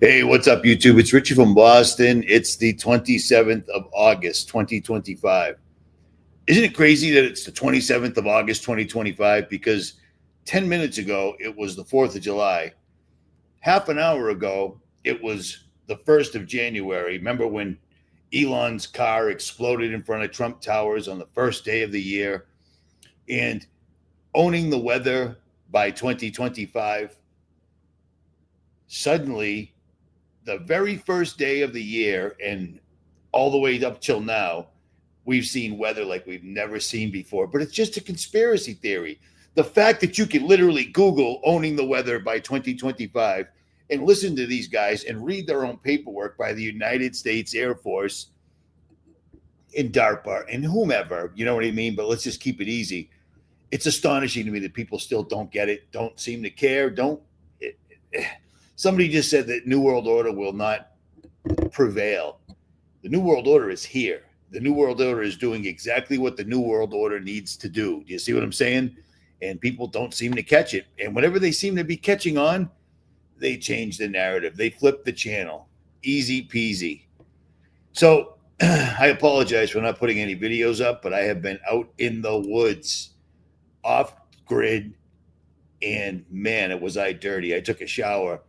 Hey, what's up, YouTube? It's Richie from Boston. It's the 27th of August, 2025. Isn't it crazy that it's the 27th of August, 2025? Because 10 minutes ago, it was the 4th of July. Half an hour ago, it was the 1st of January. Remember when Elon's car exploded in front of Trump Towers on the first day of the year? And owning the weather by 2025, suddenly, the very first day of the year and all the way up till now, we've seen weather like we've never seen before. But it's just a conspiracy theory. The fact that you can literally Google owning the weather by 2025 and listen to these guys and read their own paperwork by the United States Air Force and DARPA and whomever, you know what I mean? But let's just keep it easy. It's astonishing to me that people still don't get it, don't seem to care, Somebody just said that New World Order will not prevail. The New World Order is here. The New World Order is doing exactly what the New World Order needs to do. Do you see what I'm saying? And people don't seem to catch it. And whenever they seem to be catching on, they change the narrative. They flip the channel. Easy peasy. So I apologize for not putting any videos up, but I have been out in the woods, off grid, and man, was I dirty. I took a shower.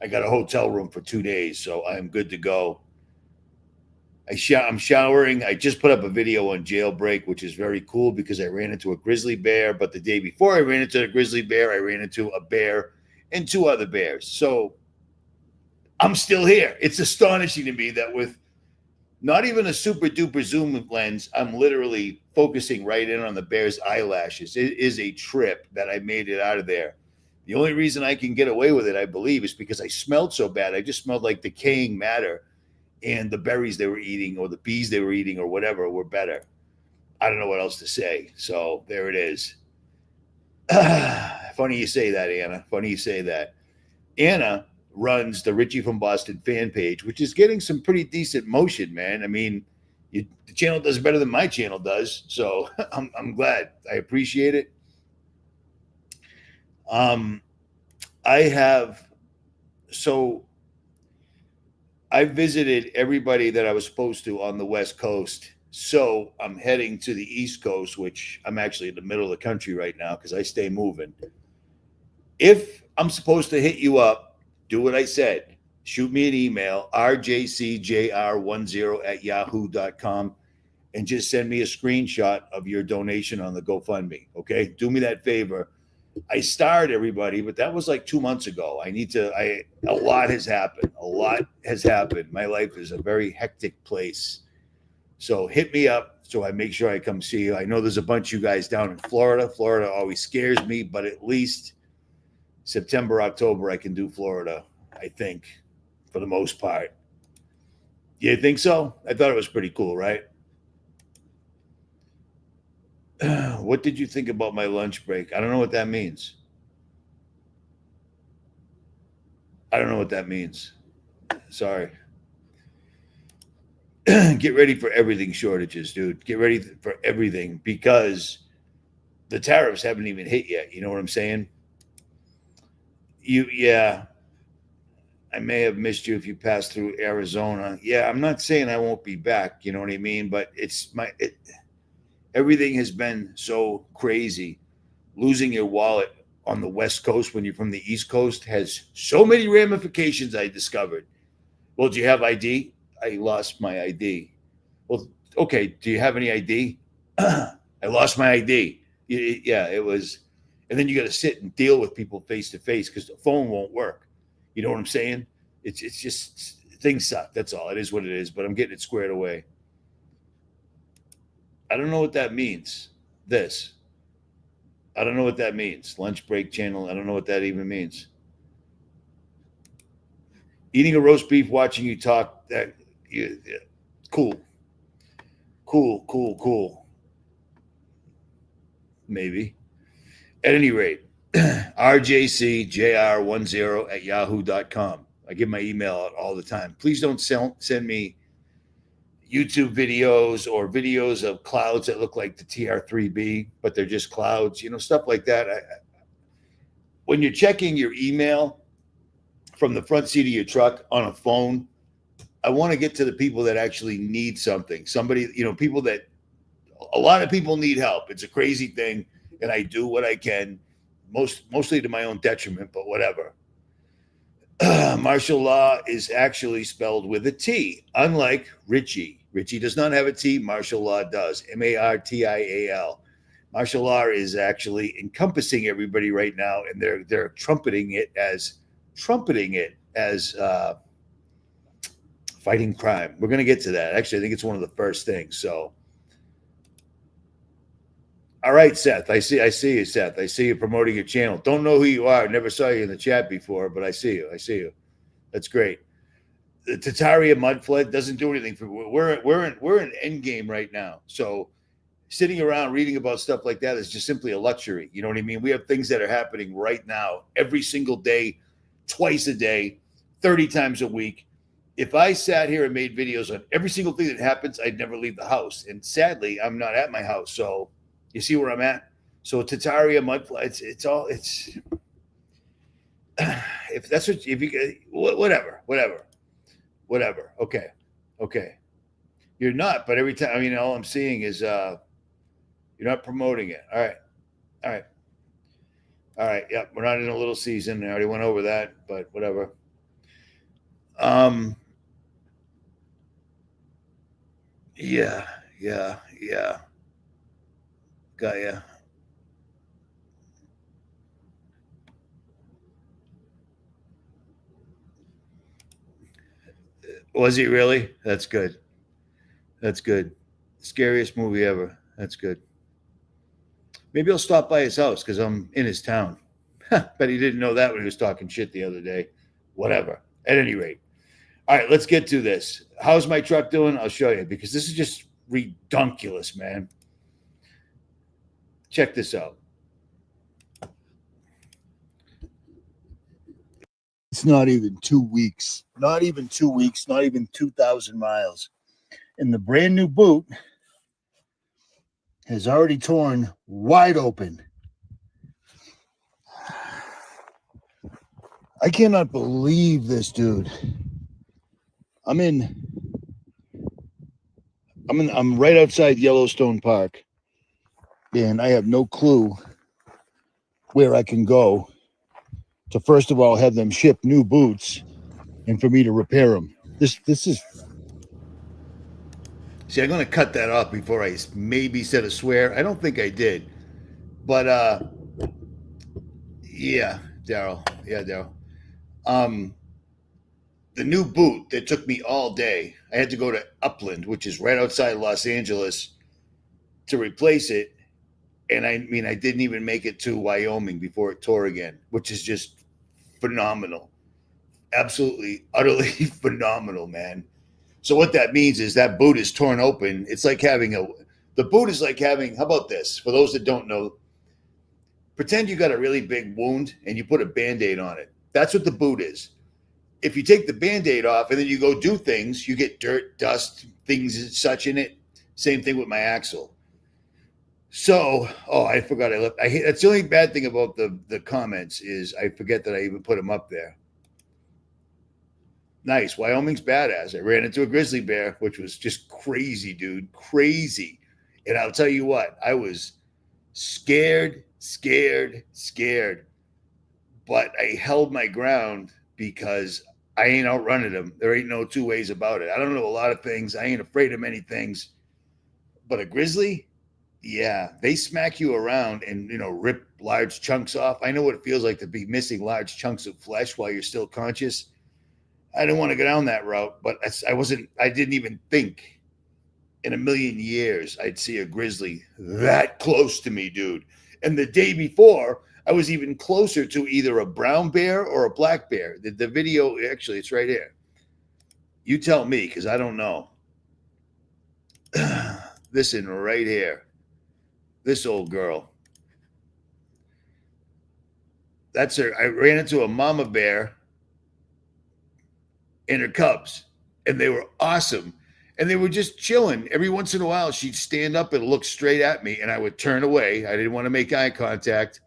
I got a hotel room for 2 days, so I'm good to go. I'm showering. I just put up a video on Jailbreak, which is very cool because I ran into a grizzly bear. But the day before I ran into a grizzly bear, I ran into a bear and two other bears. So I'm still here. It's astonishing to me that with not even a super duper zoom lens, I'm literally focusing right in on the bear's eyelashes. It is a trip that I made it out of there. The only reason I can get away with it, I believe, is because I smelled so bad. I just smelled like decaying matter, and the berries they were eating or the bees they were eating or whatever were better. I don't know what else to say. So there it is. Funny you say that, Anna. Funny you say that. Anna runs the Richie from Boston fan page, which is getting some pretty decent motion, man. I mean, the channel does better than my channel does. So I'm glad. I appreciate it. I visited everybody that I was supposed to on the West Coast. So I'm heading to the East Coast, which I'm actually in the middle of the country right now because I stay moving. If I'm supposed to hit you up, do what I said. Shoot me an email, rjcjr10@yahoo.com, and just send me a screenshot of your donation on the GoFundMe. Okay? Do me that favor. I starred everybody, but that was like 2 months ago. A lot has happened. A lot has happened. My life is a very hectic place. So hit me up so I make sure I come see you. I know there's a bunch of you guys down in Florida. Florida always scares me, but at least September, October, I can do Florida, I think, for the most part. You think so? I thought it was pretty cool, right? What did you think about my lunch break? I don't know what that means. I don't know what that means. Sorry. Get ready for everything shortages, dude. Get ready for everything because the tariffs haven't even hit yet. You know what I'm saying? Yeah. I may have missed you if you passed through Arizona. Yeah, I'm not saying I won't be back. You know what I mean? But everything has been so crazy. Losing your wallet on the West Coast when you're from the East Coast has so many ramifications, I discovered. Well, do you have ID? I lost my ID. Well, okay. Do you have any ID? I lost my ID. Yeah, it was. And then you got to sit and deal with people face to face because the phone won't work. You know what I'm saying? It's just things suck. That's all. It is what it is. But I'm getting it squared away. I don't know what that means. This. I don't know what that means. Lunch break channel. I don't know what that even means. Eating a roast beef, watching you talk. Cool. Maybe. At any rate, rjcjr10@yahoo.com. I give my email out all the time. Please don't send me YouTube videos or videos of clouds that look like the TR-3B, but they're just clouds, stuff like that. When you're checking your email from the front seat of your truck on a phone. I want to get to the people that actually need something. Somebody, people that a lot of people need help. It's a crazy thing, and I do what I can, mostly to my own detriment, but whatever. Martial law is actually spelled with a T, unlike Richie. Richie does not have a T. Martial law does. Martial. Martial law is actually encompassing everybody right now, and they're trumpeting it as fighting crime. We're going to get to that. Actually, I think it's one of the first things. So, all right, Seth. I see you, Seth. I see you promoting your channel. Don't know who you are. Never saw you in the chat before, but I see you. That's great. The Tataria mud flood doesn't do anything for. We're in Endgame right now. So, sitting around reading about stuff like that is just simply a luxury. You know what I mean? We have things that are happening right now, every single day, twice a day, 30 times a week. If I sat here and made videos on every single thing that happens, I'd never leave the house. And sadly, I'm not at my house. So you see where I'm at? So Tataria mudflood, it's if that's what, if you, whatever. Okay. You're not, but every time, all I'm seeing is, you're not promoting it. All right. Yep. We're not in a little season. I already went over that, but whatever. Yeah. Got ya. Was he really? That's good. Scariest movie ever. That's good. Maybe I'll stop by his house because I'm in his town. Bet he didn't know that when he was talking shit the other day. Whatever. At any rate. All right, let's get to this. How's my truck doing? I'll show you because this is just redunculous, man. Check this out. It's not even 2 weeks. Not even 2,000 miles. And the brand new boot has already torn wide open. I cannot believe this, dude. I'm right outside Yellowstone Park, and I have no clue where I can go to, first of all, have them ship new boots and for me to repair them. This is... See, I'm going to cut that off before I maybe said a swear. I don't think I did. But, yeah, Daryl. The new boot that took me all day, I had to go to Upland, which is right outside Los Angeles, to replace it. And I didn't even make it to Wyoming before it tore again, which is just phenomenal. Absolutely, utterly phenomenal, man. So what that means is that boot is torn open. It's like the boot is like having, how about this? For those that don't know, pretend you got a really big wound and you put a Band-Aid on it. That's what the boot is. If you take the Band-Aid off and then you go do things, you get dirt, dust, things and such in it. Same thing with my axle. So, I forgot that's the only bad thing about the comments is I forget that I even put them up there. Nice. Wyoming's badass. I ran into a grizzly bear, which was just crazy, dude. Crazy. And I'll tell you what, I was scared. But I held my ground because I ain't outrunning them. There ain't no two ways about it. I don't know a lot of things. I ain't afraid of many things. But a grizzly, yeah, they smack you around and, rip large chunks off. I know what it feels like to be missing large chunks of flesh while you're still conscious. I didn't want to go down that route, but I didn't even think in a million years I'd see a grizzly that close to me, dude. And the day before, I was even closer to either a brown bear or a black bear. The video, actually, it's right here. You tell me, because I don't know. Listen, right here. This old girl. That's her. I ran into a mama bear and her cubs, and they were awesome. And they were just chilling. Every once in a while, she'd stand up and look straight at me, and I would turn away. I didn't want to make eye contact.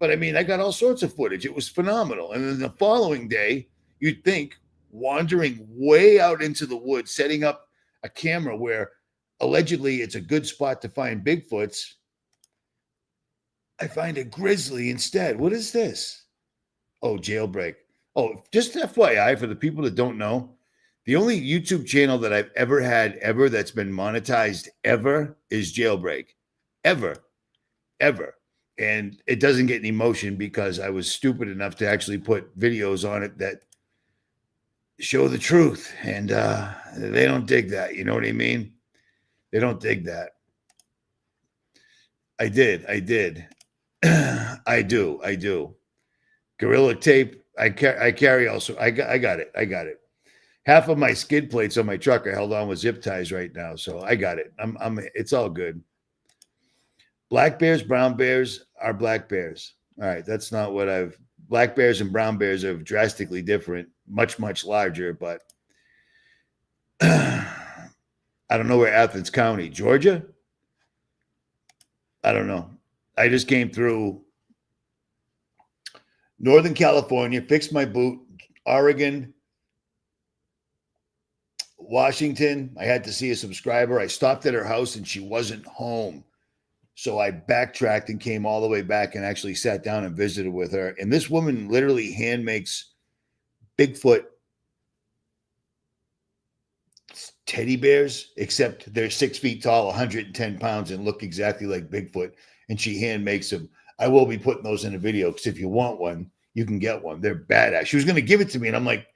But I mean, I got all sorts of footage. It was phenomenal. And then the following day, you'd think wandering way out into the woods, setting up a camera where allegedly it's a good spot to find Bigfoots. I find a grizzly instead. What is this? Oh, jailbreak. Oh, just FYI for the people that don't know, the only YouTube channel that I've ever had that's been monetized ever is Jailbreak. Ever. And it doesn't get any motion because I was stupid enough to actually put videos on it that show the truth. And they don't dig that. You know what I mean? They don't dig that. I did. I do. Gorilla tape. I carry also. I got it. Half of my skid plates on my truck are held on with zip ties right now. So I got it. It's all good. Black bears, brown bears are black bears. All right. That's not what black bears and brown bears are drastically different, much, much larger, but I don't know where Athens County, Georgia. I don't know. I just came through Northern California, fixed my boot, Oregon, Washington. I had to see a subscriber. I stopped at her house and she wasn't home. So I backtracked and came all the way back and actually sat down and visited with her. And this woman literally hand makes Bigfoot teddy bears, except they're 6 feet tall, 110 pounds, and look exactly like Bigfoot. And she hand makes them. I will be putting those in a video because if you want one, you can get one. They're badass. She was going to give it to me. And I'm like,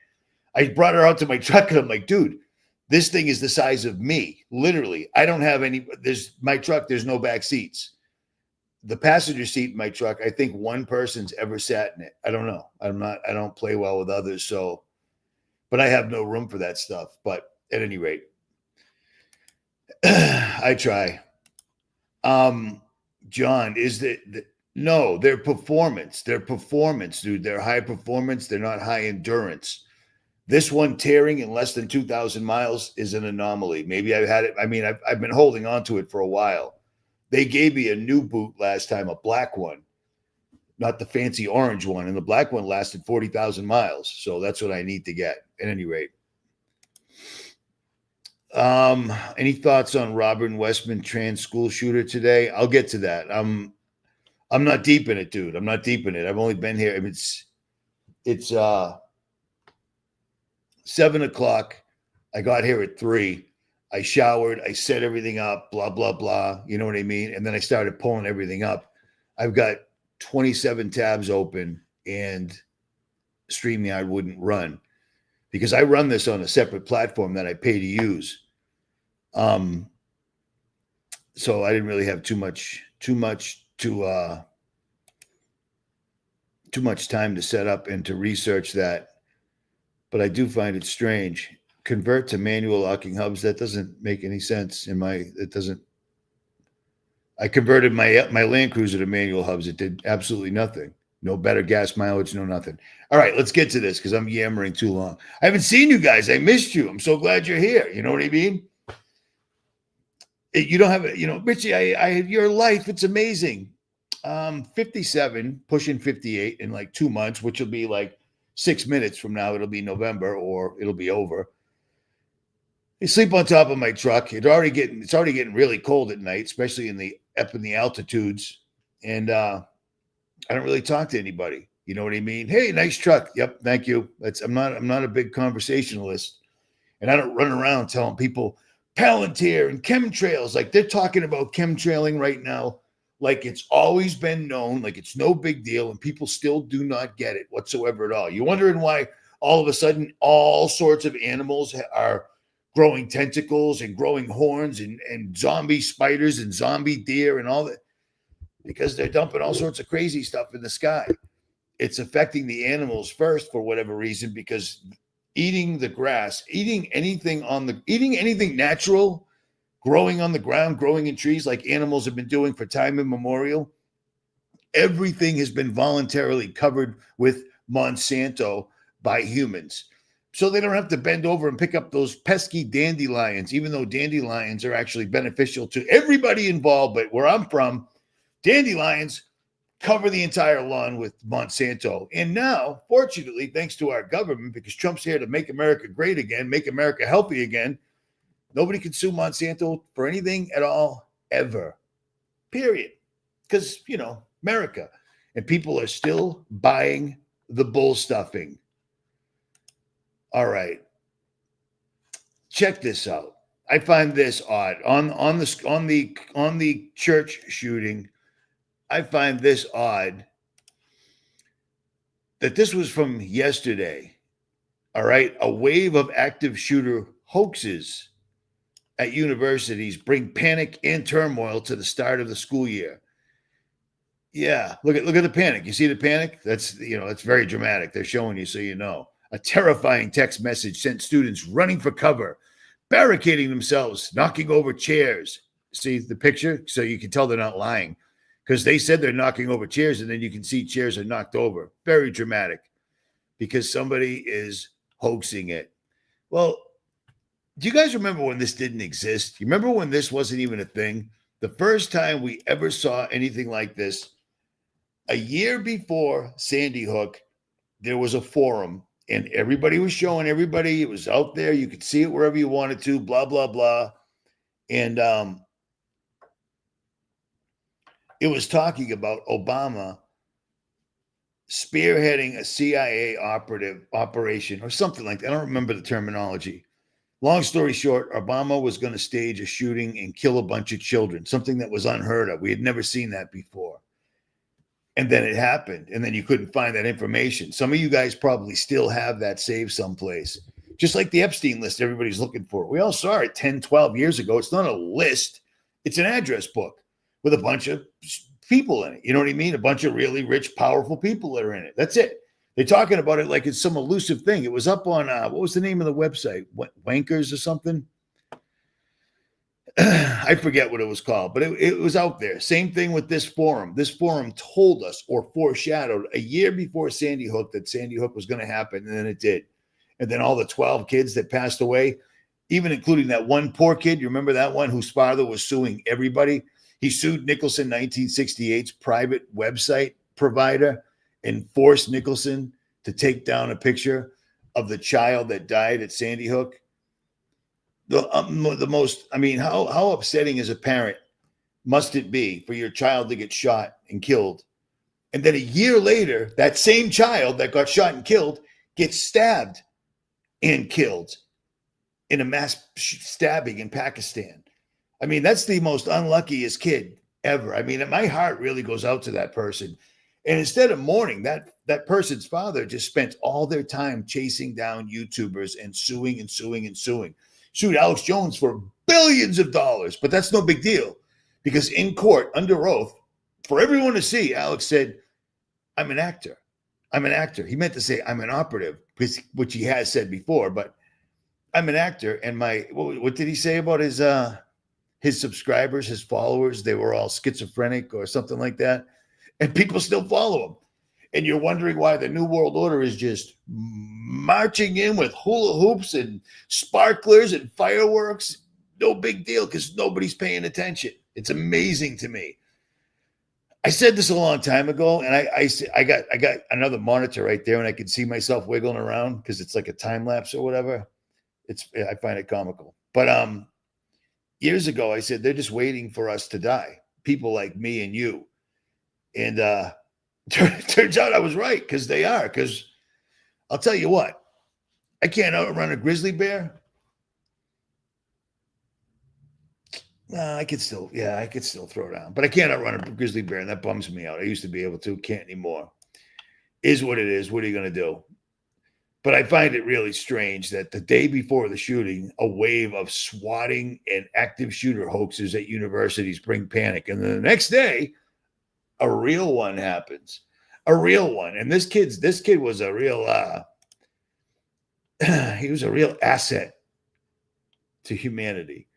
I brought her out to my truck and I'm like, dude, this thing is the size of me. Literally. I don't have my truck, there's no back seats. The passenger seat in my truck, I think one person's ever sat in it. I don't know. I don't play well with others. So, but I have no room for that stuff. But at any rate, I try. John, no, they're performance. They're performance, dude. They're high performance. They're not high endurance. This one tearing in less than 2,000 miles is an anomaly. Maybe I've had it. I mean, I've been holding on to it for a while. They gave me a new boot last time, a black one, not the fancy orange one. And the black one lasted 40,000 miles. So that's what I need to get at any rate. Any thoughts on Robert Westman trans school shooter today? I'll get to that. I'm not deep in it, dude. I'm not deep in it. I've only been here. It's 7 o'clock. I got here at 3. I showered. I set everything up, blah, blah, blah. You know what I mean? And then I started pulling everything up. I've got 27 tabs open and StreamYard wouldn't run because I run this on a separate platform that I pay to use. So I didn't really have too much time to set up and to research that. But I do find it strange. Convert to manual locking hubs. That doesn't make any sense I converted my Land Cruiser to manual hubs. It did absolutely nothing. No better gas mileage, no nothing. All right, let's get to this because I'm yammering too long. I haven't seen you guys. I missed you. I'm so glad you're here. You know what I mean? You don't have it, Richie, your life, it's amazing. 57, pushing 58 in like 2 months, which will be like 6 minutes from now. It'll be November or it'll be over. I sleep on top of my truck. It's already getting really cold at night, especially up in the altitudes. And I don't really talk to anybody. You know what I mean? Hey, nice truck. Yep, thank you. I'm not a big conversationalist, and I don't run around telling people Palantir and chemtrails. Like they're talking about chemtrailing right now, like it's always been known, like it's no big deal, and people still do not get it whatsoever at all. You're wondering why all of a sudden all sorts of animals are growing tentacles and growing horns and zombie spiders and zombie deer and all that, because they're dumping all sorts of crazy stuff in the sky. It's affecting the animals first for whatever reason, because eating the grass, eating anything natural, growing on the ground, growing in trees like animals have been doing for time immemorial, everything has been voluntarily covered with Monsanto by humans. So they don't have to bend over and pick up those pesky dandelions, even though dandelions are actually beneficial to everybody involved. But where I'm from, dandelions cover the entire lawn with Monsanto. And now, fortunately, thanks to our government, because Trump's here to make America great again, make America healthy again, nobody can sue Monsanto for anything at all, ever. Period. Because, you know, America. And people are still buying the bull stuffing. All right. Check this out. I find this odd. On the church shooting, I find this odd that this was from yesterday. All right. A wave of active shooter hoaxes at universities bring panic and turmoil to the start of the school year. Yeah, look at the panic. You see the panic? That's very dramatic. They're showing you so you know. A terrifying text message sent students running for cover, barricading themselves, knocking over chairs. See the picture? So you can tell they're not lying, because they said they're knocking over chairs, and then you can see chairs are knocked over. Very dramatic, because somebody is hoaxing it. Well, do you guys remember when this didn't exist? You remember when this wasn't even a thing? The first time we ever saw anything like this, a year before Sandy Hook, there was a forum, and everybody was showing everybody. It was out there. You could see it wherever you wanted to, blah, blah, blah. And it was talking about Obama spearheading a CIA operation or something like that. I don't remember the terminology. Long story short, Obama was going to stage a shooting and kill a bunch of children, something that was unheard of. We had never seen that before. And then it happened, and then you couldn't find that information. Some of you guys probably still have that saved someplace, just like the Epstein list everybody's looking for. We all saw it 10, 12 years ago. It's not a list. It's an address book with a bunch of people in it. You know what I mean? A bunch of really rich, powerful people that are in it. That's it. They're talking about it like it's some elusive thing. It was up on, what was the name of the website? Wankers or something? I forget what it was called, but it was out there. Same thing with this forum. This forum told us or foreshadowed a year before Sandy Hook that Sandy Hook was going to happen, and then it did. And then all the 12 kids that passed away, even including that one poor kid, you remember that one whose father was suing everybody? He sued Nicholson 1968's private website provider and forced Nicholson to take down a picture of the child that died at Sandy Hook. The most, I mean, how upsetting as a parent must it be for your child to get shot and killed? And then a year later, that same child that got shot and killed gets stabbed and killed in a mass stabbing in Pakistan. I mean, that's the most unluckiest kid ever. I mean, my heart really goes out to that person. And instead of mourning, that person's father just spent all their time chasing down YouTubers and suing and suing and suing. Sued Alex Jones for billions of dollars, but that's no big deal, because in court, under oath, for everyone to see, Alex said, I'm an actor. I'm an actor. He meant to say I'm an operative, which he has said before, but I'm an actor. And what did he say about his subscribers, his followers? They were all schizophrenic or something like that. And people still follow him. And you're wondering why the New World Order is just marching in with hula hoops and sparklers and fireworks. No big deal, because nobody's paying attention. It's amazing to me. I said this a long time ago, and I got another monitor right there, and I can see myself wiggling around because it's like a time lapse or whatever. I find it comical. But years ago, I said they're just waiting for us to die. People like me and you. And turns out I was right, because they are. Because I'll tell you what, I can't outrun a grizzly bear. I could still throw down, but I can't outrun a grizzly bear, and that bums me out. I used to be able to, can't anymore. Is what it is. What are you going to do? But I find it really strange that the day before the shooting, a wave of swatting and active shooter hoaxes at universities bring panic, and then the next day, a real one happens. A real one. And this kid was a real he was a real asset to humanity,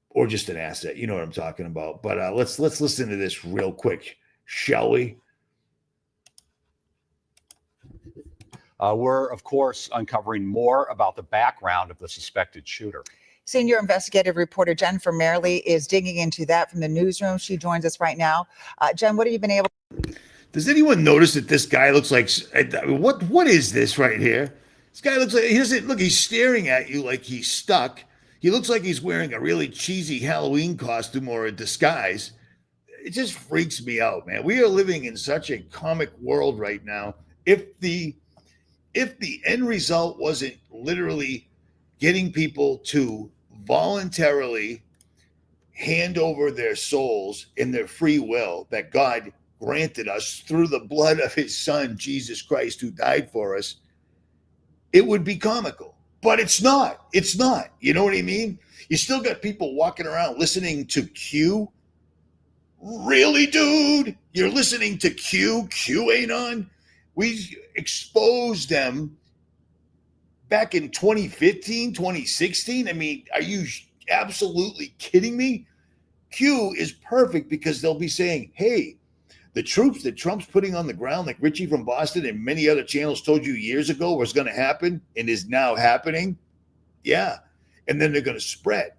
or just an asset. You know what I'm talking about. But let's listen to this real quick, shall we? We're, of course, uncovering more about the background of the suspected shooter. Senior investigative reporter Jennifer Merrily is digging into that from the newsroom. She joins us right now. Jen, what have you been able Does anyone notice that this guy looks like what is this right here? This guy looks like he doesn't look. He's staring at you like he's stuck. He looks like he's wearing a really cheesy Halloween costume or a disguise. It just freaks me out, man. We are living in such a comic world right now. If the end result wasn't literally getting people to voluntarily hand over their souls in their free will that God granted us through the blood of his son, Jesus Christ, who died for us, it would be comical. But it's not. It's not. You know what I mean? You still got people walking around listening to Q. Really, dude? You're listening to Q? Q ain't on? We exposed them back in 2015, 2016. I mean, are you absolutely kidding me? Q is perfect because they'll be saying, hey, the troops that Trump's putting on the ground, like Richie from Boston and many other channels told you years ago was going to happen and is now happening. Yeah. And then they're going to spread.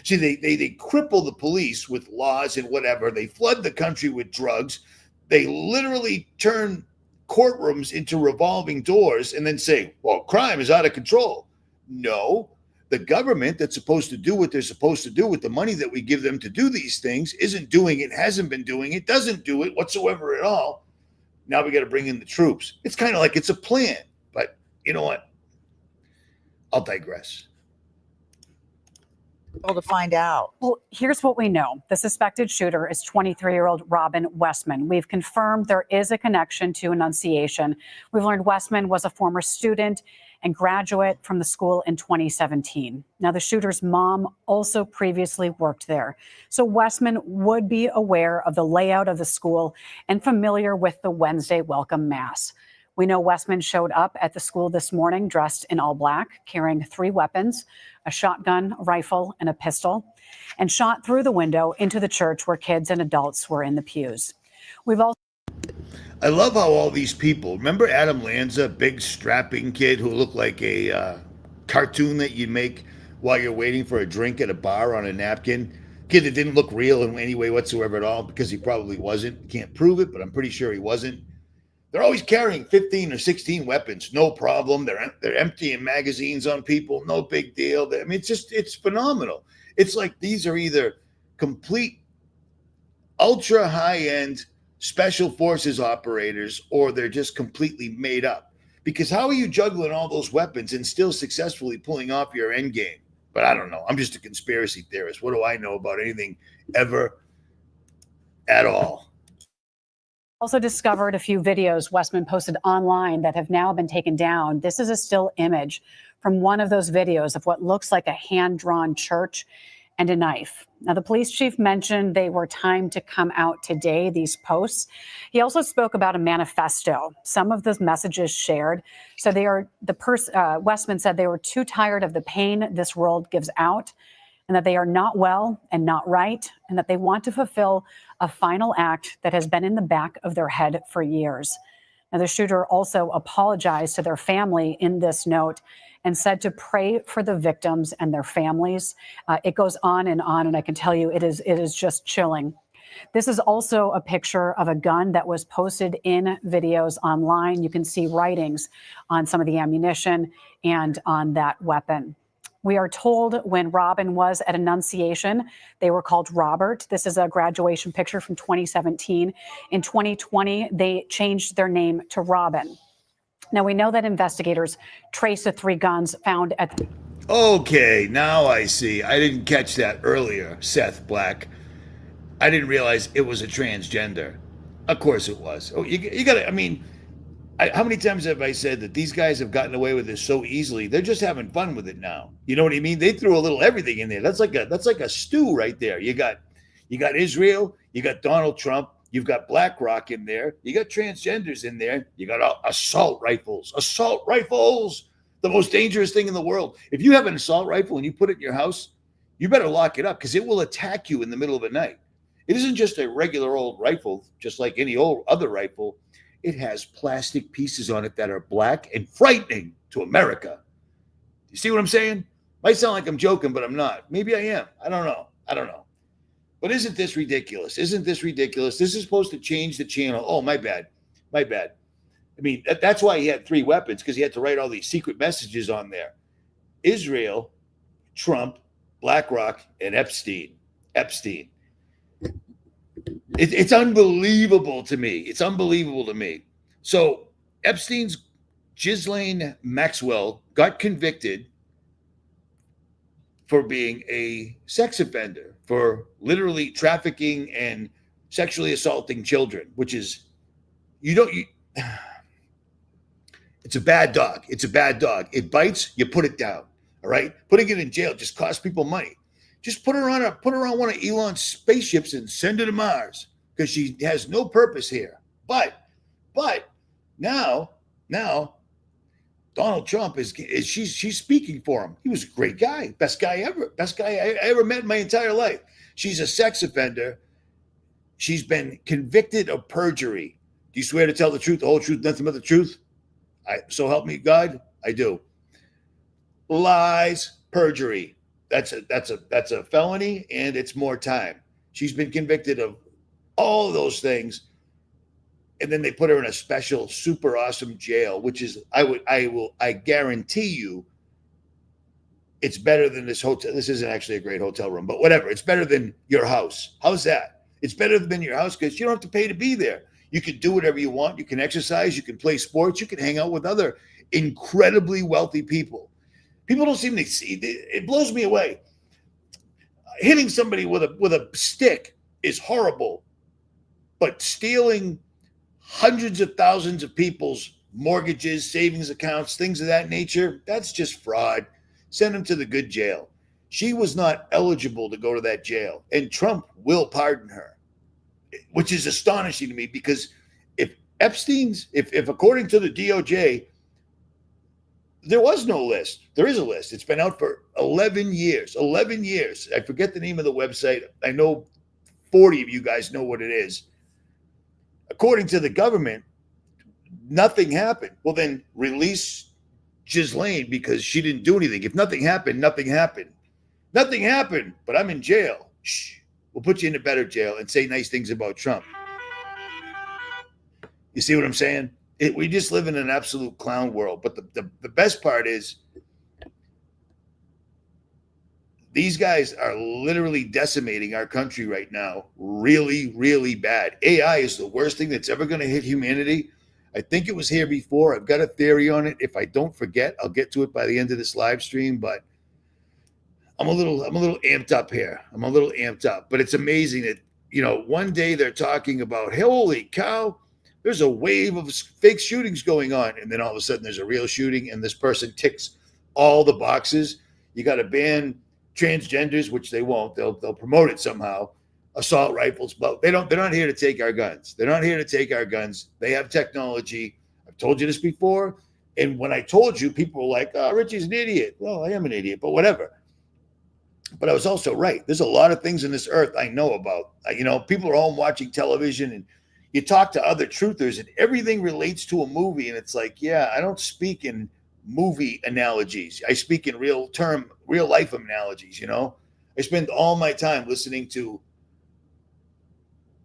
See, they cripple the police with laws and whatever. They flood the country with drugs. They literally turn courtrooms into revolving doors and then say, well, crime is out of control. No, the government that's supposed to do what they're supposed to do with the money that we give them to do these things isn't doing it, hasn't been doing it, doesn't do it whatsoever at all. Now we got to bring in the troops. It's kind of like it's a plan, but you know what? I'll digress. To find out. Well, here's what we know. The suspected shooter is 23-year-old Robin Westman. We've confirmed there is a connection to Annunciation. We've learned Westman was a former student and graduate from the school in 2017. Now, the shooter's mom also previously worked there. So Westman would be aware of the layout of the school and familiar with the Wednesday welcome mass. We know Westman showed up at the school this morning dressed in all black, carrying 3 weapons, a shotgun, a rifle, and a pistol, and shot through the window into the church where kids and adults were in the pews. I love how all these people, remember Adam Lanza, big strapping kid who looked like a cartoon that you make while you're waiting for a drink at a bar on a napkin? Kid that didn't look real in any way whatsoever at all because he probably wasn't. Can't prove it, but I'm pretty sure he wasn't. They're always carrying 15 or 16 weapons, no problem. They're emptying magazines on people, no big deal. I mean, it's phenomenal. It's like these are either complete ultra high-end special forces operators or they're just completely made up. Because how are you juggling all those weapons and still successfully pulling off your end game? But I don't know. I'm just a conspiracy theorist. What do I know about anything ever at all? Also discovered a few videos Westman posted online that have now been taken down. This is a still image from one of those videos of what looks like a hand-drawn church and a knife. Now, the police chief mentioned they were timed to come out today, these posts. He also spoke about a manifesto. Some of the messages shared. So Westman said they were too tired of the pain this world gives out, and that they are not well and not right, and that they want to fulfill a final act that has been in the back of their head for years. Now, the shooter also apologized to their family in this note and said to pray for the victims and their families. It goes on, and I can tell you it is just chilling. This is also a picture of a gun that was posted in videos online. You can see writings on some of the ammunition and on that weapon. We are told when Robin was at Annunciation, they were called Robert. This is a graduation picture from 2017. In 2020, they changed their name to Robin. Now, we know that investigators traced the 3 guns found at... Okay, now I see. I didn't catch that earlier, Seth Black. I didn't realize it was a transgender. Of course it was. Oh, you got to, I mean... how many times have I said that these guys have gotten away with this so easily? They're just having fun with it now. You know what I mean? They threw a little everything in there. That's like a stew right there. You got Israel, you got Donald Trump, you've got BlackRock in there, you got transgenders in there, you got assault rifles, the most dangerous thing in the world. If you have an assault rifle and you put it in your house, you better lock it up because it will attack you in the middle of the night. It isn't just a regular old rifle, just like any old other rifle. It has plastic pieces on it that are black and frightening to America. You see what I'm saying? Might sound like I'm joking, but I'm not. Maybe I am. I don't know. But isn't this ridiculous? This is supposed to change the channel. Oh, my bad. My bad. I mean, that's why he had 3 weapons, because he had to write all these secret messages on there. Israel, Trump, BlackRock, and Epstein. It's unbelievable to me. It's unbelievable to me. So Epstein's Ghislaine Maxwell got convicted for being a sex offender, for literally trafficking and sexually assaulting children, which is, it's a bad dog. It's a bad dog. It bites, you put it down. All right. Putting it in jail just costs people money. Just put her on one of Elon's spaceships and send her to Mars, because she has no purpose here. But now Donald Trump she's speaking for him. He was a great guy, best guy I ever met in my entire life. She's a sex offender. She's been convicted of perjury. Do you swear to tell the truth, the whole truth, nothing but the truth? So help me God, I do. Lies, perjury. That's a felony, and it's more time. She's been convicted of all of those things, and then they put her in a special, super awesome jail, which is I guarantee you, it's better than this hotel. This isn't actually a great hotel room, but whatever. It's better than your house. How's that? It's better than your house because you don't have to pay to be there. You can do whatever you want. You can exercise. You can play sports. You can hang out with other incredibly wealthy people. People don't seem to see. It blows me away. Hitting somebody with a stick is horrible, but stealing hundreds of thousands of people's mortgages, savings accounts, things of that nature, that's just fraud. Send them to the good jail. She was not eligible to go to that jail, and Trump will pardon her, which is astonishing to me, because if according to the DOJ, there was no list. There is a list. It's been out for 11 years. 11 years. I forget the name of the website. I know 40 of you guys know what it is. According to the government, nothing happened. Well, then release Ghislaine, because she didn't do anything. If nothing happened, nothing happened. Nothing happened, but I'm in jail. Shh. We'll put you in a better jail and say nice things about Trump. You see what I'm saying? We just live in an absolute clown world. But the best part is, these guys are literally decimating our country right now. Really, really bad. AI is the worst thing that's ever going to hit humanity. I think it was here before. I've got a theory on it. If I don't forget, I'll get to it by the end of this live stream. But I'm a little amped up here. I'm a little amped up. But it's amazing that, one day they're talking about, holy cow, there's a wave of fake shootings going on. And then all of a sudden there's a real shooting, and this person ticks all the boxes. You got to ban transgenders, which they won't. They'll promote it somehow. Assault rifles, but they're not here to take our guns. They're not here to take our guns. They have technology. I've told you this before. And when I told you, people were like, oh, Richie's an idiot. Well, I am an idiot, but whatever. But I was also right. There's a lot of things in this earth I know about. People are home watching television, and you talk to other truthers, and everything relates to a movie. And it's like, yeah, I don't speak in movie analogies. I speak in real life analogies. I spend all my time listening to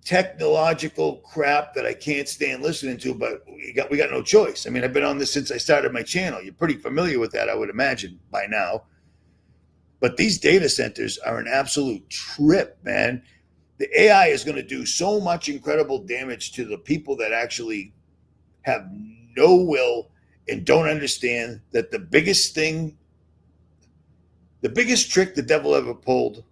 technological crap that I can't stand listening to, but we got no choice. I mean, I've been on this since I started my channel. You're pretty familiar with that, I would imagine, by now. But these data centers are an absolute trip, man. The AI is going to do so much incredible damage to the people that actually have no will and don't understand that the biggest trick the devil ever pulled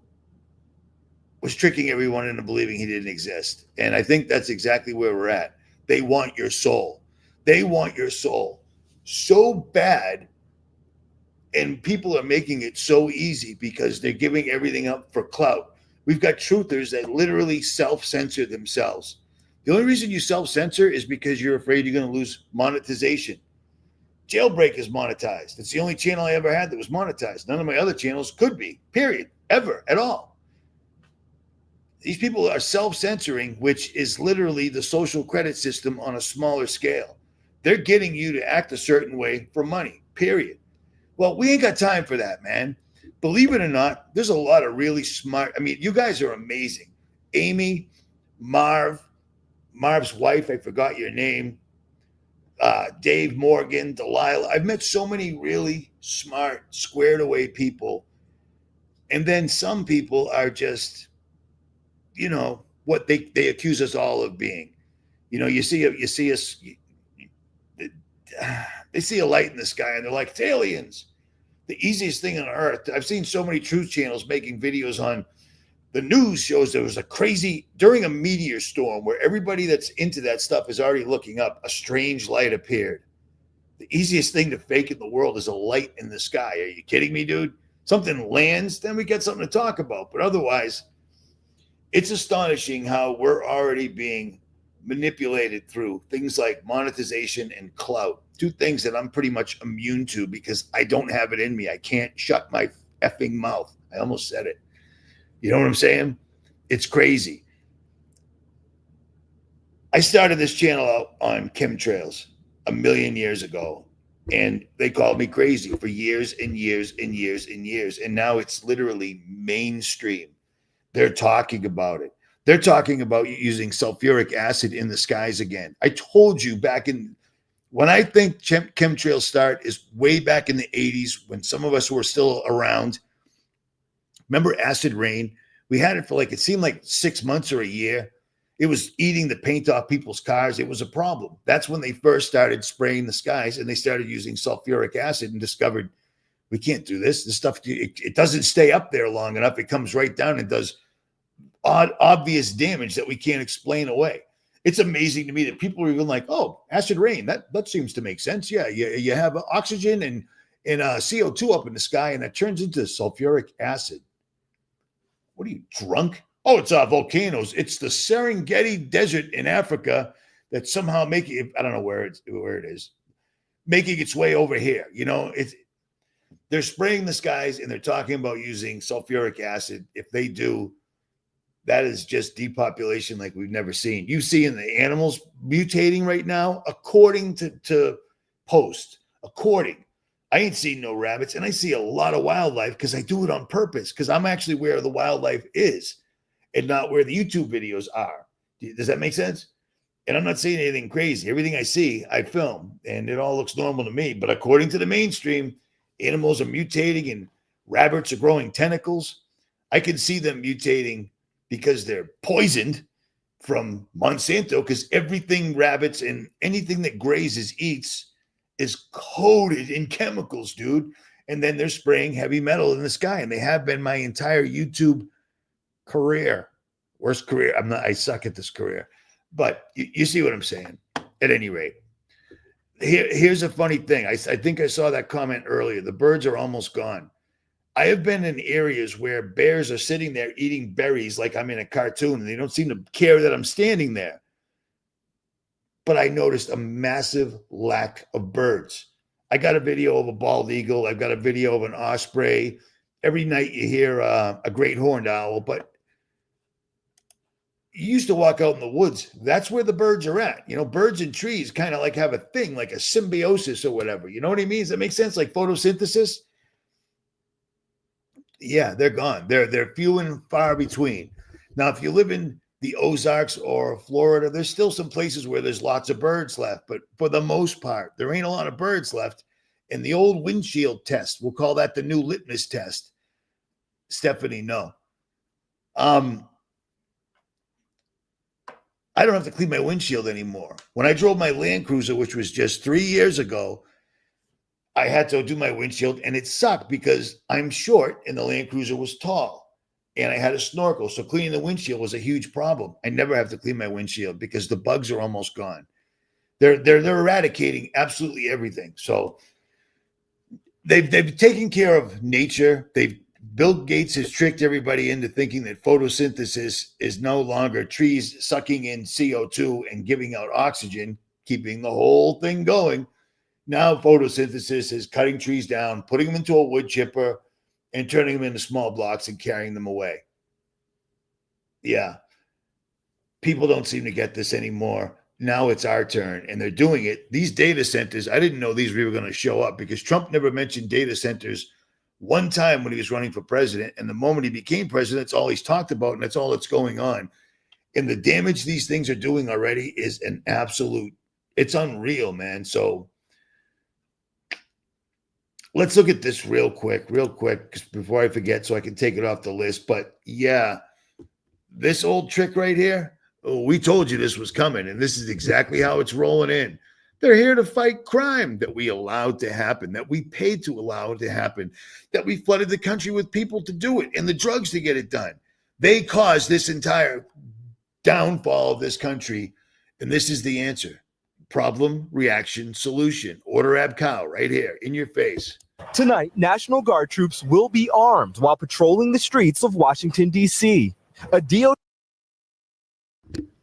was tricking everyone into believing he didn't exist. And I think that's exactly where we're at. They want your soul. They want your soul so bad. And people are making it so easy because they're giving everything up for clout. We've got truthers that literally self-censor themselves. The only reason you self-censor is because you're afraid you're going to lose monetization. Jailbreak is monetized. It's the only channel I ever had that was monetized. None of my other channels could be, period, ever, at all. These people are self-censoring, which is literally the social credit system on a smaller scale. They're getting you to act a certain way for money, period. Well, we ain't got time for that, man. Believe it or not, there's a lot of really smart. I mean, you guys are amazing. Amy, Marv's wife, I forgot your name. Dave Morgan, Delilah. I've met so many really smart, squared away people. And then some people are just, what they accuse us all of being. You see us, they see a light in the sky and they're like, it's aliens. The easiest thing on earth. I've seen so many truth channels making videos on the news shows there was during a meteor storm where everybody that's into that stuff is already looking up, a strange light appeared. The easiest thing to fake in the world is a light in the sky. Are you kidding me, dude? Something lands, then we get something to talk about. But otherwise, it's astonishing how we're already being manipulated through things like monetization and clout. Two things that I'm pretty much immune to because I don't have it in me. I can't shut my effing mouth. I almost said it. You know what I'm saying? It's crazy. I started this channel out on chemtrails a million years ago, and they called me crazy for years and years and years and years. And now it's literally mainstream. They're talking about it. They're talking about using sulfuric acid in the skies again. I told you when I think chemtrails start is way back in the 80s when some of us were still around. Remember acid rain? We had it for it seemed like 6 months or a year. It was eating the paint off people's cars. It was a problem. That's when they first started spraying the skies and they started using sulfuric acid and discovered we can't do this. This stuff, it doesn't stay up there long enough. It comes right down and does obvious damage that we can't explain away. It's amazing to me that people are even like, oh, acid rain. That seems to make sense. Yeah, you have oxygen and CO2 up in the sky and that turns into sulfuric acid. What are you, drunk? Oh, it's volcanoes. It's the Serengeti Desert in Africa that's somehow making, I don't know where it is, making its way over here. They're spraying the skies and they're talking about using sulfuric acid. If they do, that is just depopulation like we've never seen. You see in the animals mutating right now, according to Post, I ain't seen no rabbits, and I see a lot of wildlife because I do it on purpose because I'm actually where the wildlife is and not where the YouTube videos are. Does that make sense? And I'm not saying anything crazy. Everything I see, I film, and it all looks normal to me. But according to the mainstream, animals are mutating and rabbits are growing tentacles. I can see them mutating because they're poisoned from Monsanto because everything rabbits and anything that grazes eats is coated in chemicals, dude. And then they're spraying heavy metal in the sky. And they have been my entire YouTube career. Worst career. I suck at this career. But you see what I'm saying? At any rate, here's a funny thing. I think I saw that comment earlier. The birds are almost gone. I have been in areas where bears are sitting there eating berries like I'm in a cartoon, and they don't seem to care that I'm standing there. But I noticed a massive lack of birds. I got a video of a bald eagle. I've got a video of an osprey. Every night you hear a great horned owl, but you used to walk out in the woods. That's where the birds are at. Birds and trees kind of have a thing, like a symbiosis or whatever. You know what I mean? Does that make sense? Like photosynthesis? Yeah, they're gone. They're few and far between. Now, if you live in the Ozarks or Florida, there's still some places where there's lots of birds left, but for the most part, there ain't a lot of birds left. And the old windshield test, we'll call that the new litmus test. Stephanie, no. I don't have to clean my windshield anymore. When I drove my Land Cruiser, which was just 3 years ago, I had to do my windshield, and it sucked because I'm short and the Land Cruiser was tall, and I had a snorkel. So cleaning the windshield was a huge problem. I never have to clean my windshield because the bugs are almost gone. They're eradicating absolutely everything. So they've taken care of nature. Bill Gates has tricked everybody into thinking that photosynthesis is no longer trees sucking in CO2 and giving out oxygen, keeping the whole thing going. Now photosynthesis is cutting trees down, putting them into a wood chipper, and turning them into small blocks and carrying them away. Yeah. People don't seem to get this anymore. Now it's our turn, and they're doing it. These data centers, I didn't know these were going to show up because Trump never mentioned data centers one time when he was running for president. And the moment he became president, that's all he's talked about, and that's all that's going on. And the damage these things are doing already is an absolute It's unreal, man. So let's look at this real quick, before I forget, so I can take it off the list. But yeah, this old trick right here, we told you this was coming, and this is exactly how it's rolling in. They're here to fight crime that we allowed to happen, that we paid to allow it to happen, that we flooded the country with people to do it and the drugs to get it done. They caused this entire downfall of this country, and this is the answer. Problem, reaction, solution. Order ab cow right here in your face. Tonight, National Guard troops will be armed while patrolling the streets of Washington, D.C. A DOD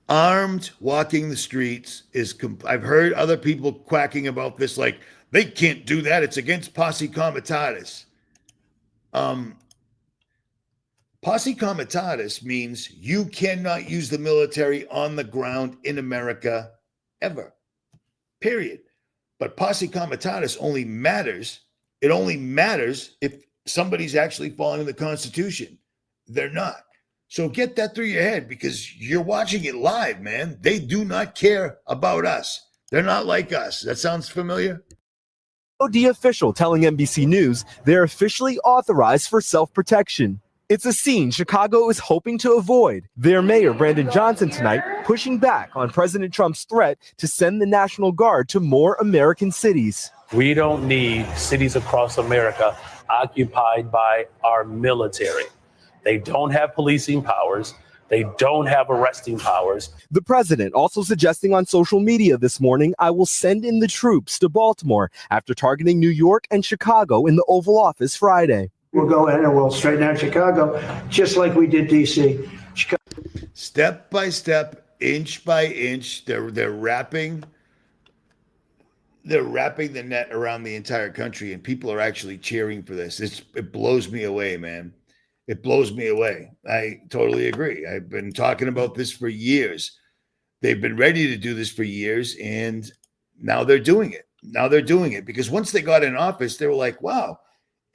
armed walking the streets is I've heard other people quacking about this, like they can't do that, it's against posse comitatus. Posse comitatus means you cannot use the military on the ground in America ever, period. But posse comitatus only matters if somebody's actually following the Constitution. They're not. So get that through your head, because you're watching it live, man. They do not care about us. They're not like us. That sounds familiar? official telling NBC News they're officially authorized for self-protection. It's a scene Chicago is hoping to avoid. Their mayor, Brandon Johnson, tonight pushing back on President Trump's threat to send the National Guard to more American cities. We don't need cities across America occupied by our military. They don't have policing powers. They don't have arresting powers. The president also suggesting on social media this morning, I will send in the troops to Baltimore after targeting New York and Chicago in the Oval Office Friday. We'll go in and we'll straighten out Chicago, just like we did D.C. Step by step, inch by inch, they're wrapping the net around the entire country, and people are actually cheering for this. It blows me away, man. It blows me away. I totally agree. I've been talking about this for years. They've been ready to do this for years, and now they're doing it. Because once they got in office, they were like, wow,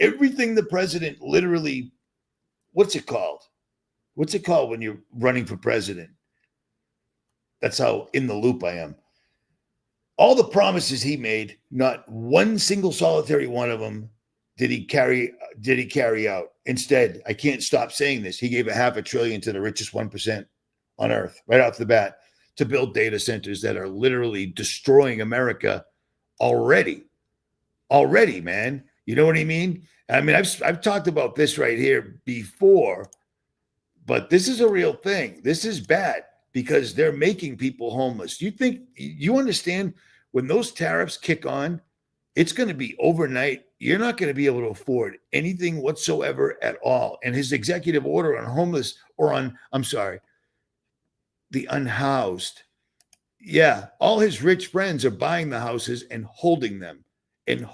everything the president literally, what's it called? What's it called when you're running for president? That's how in the loop I am. All the promises he made, not one single solitary one of them did he carry out. Instead, I can't stop saying this, he gave $500 billion to the richest 1% on earth right off the bat to build data centers that are literally destroying America already, man. You know what I mean? I mean, I've talked about this right here before, but this is a real thing. This is bad because they're making people homeless. You understand when those tariffs kick on, it's going to be overnight. You're not going to be able to afford anything whatsoever at all. And his executive order on the unhoused. Yeah, all his rich friends are buying the houses and holding them. And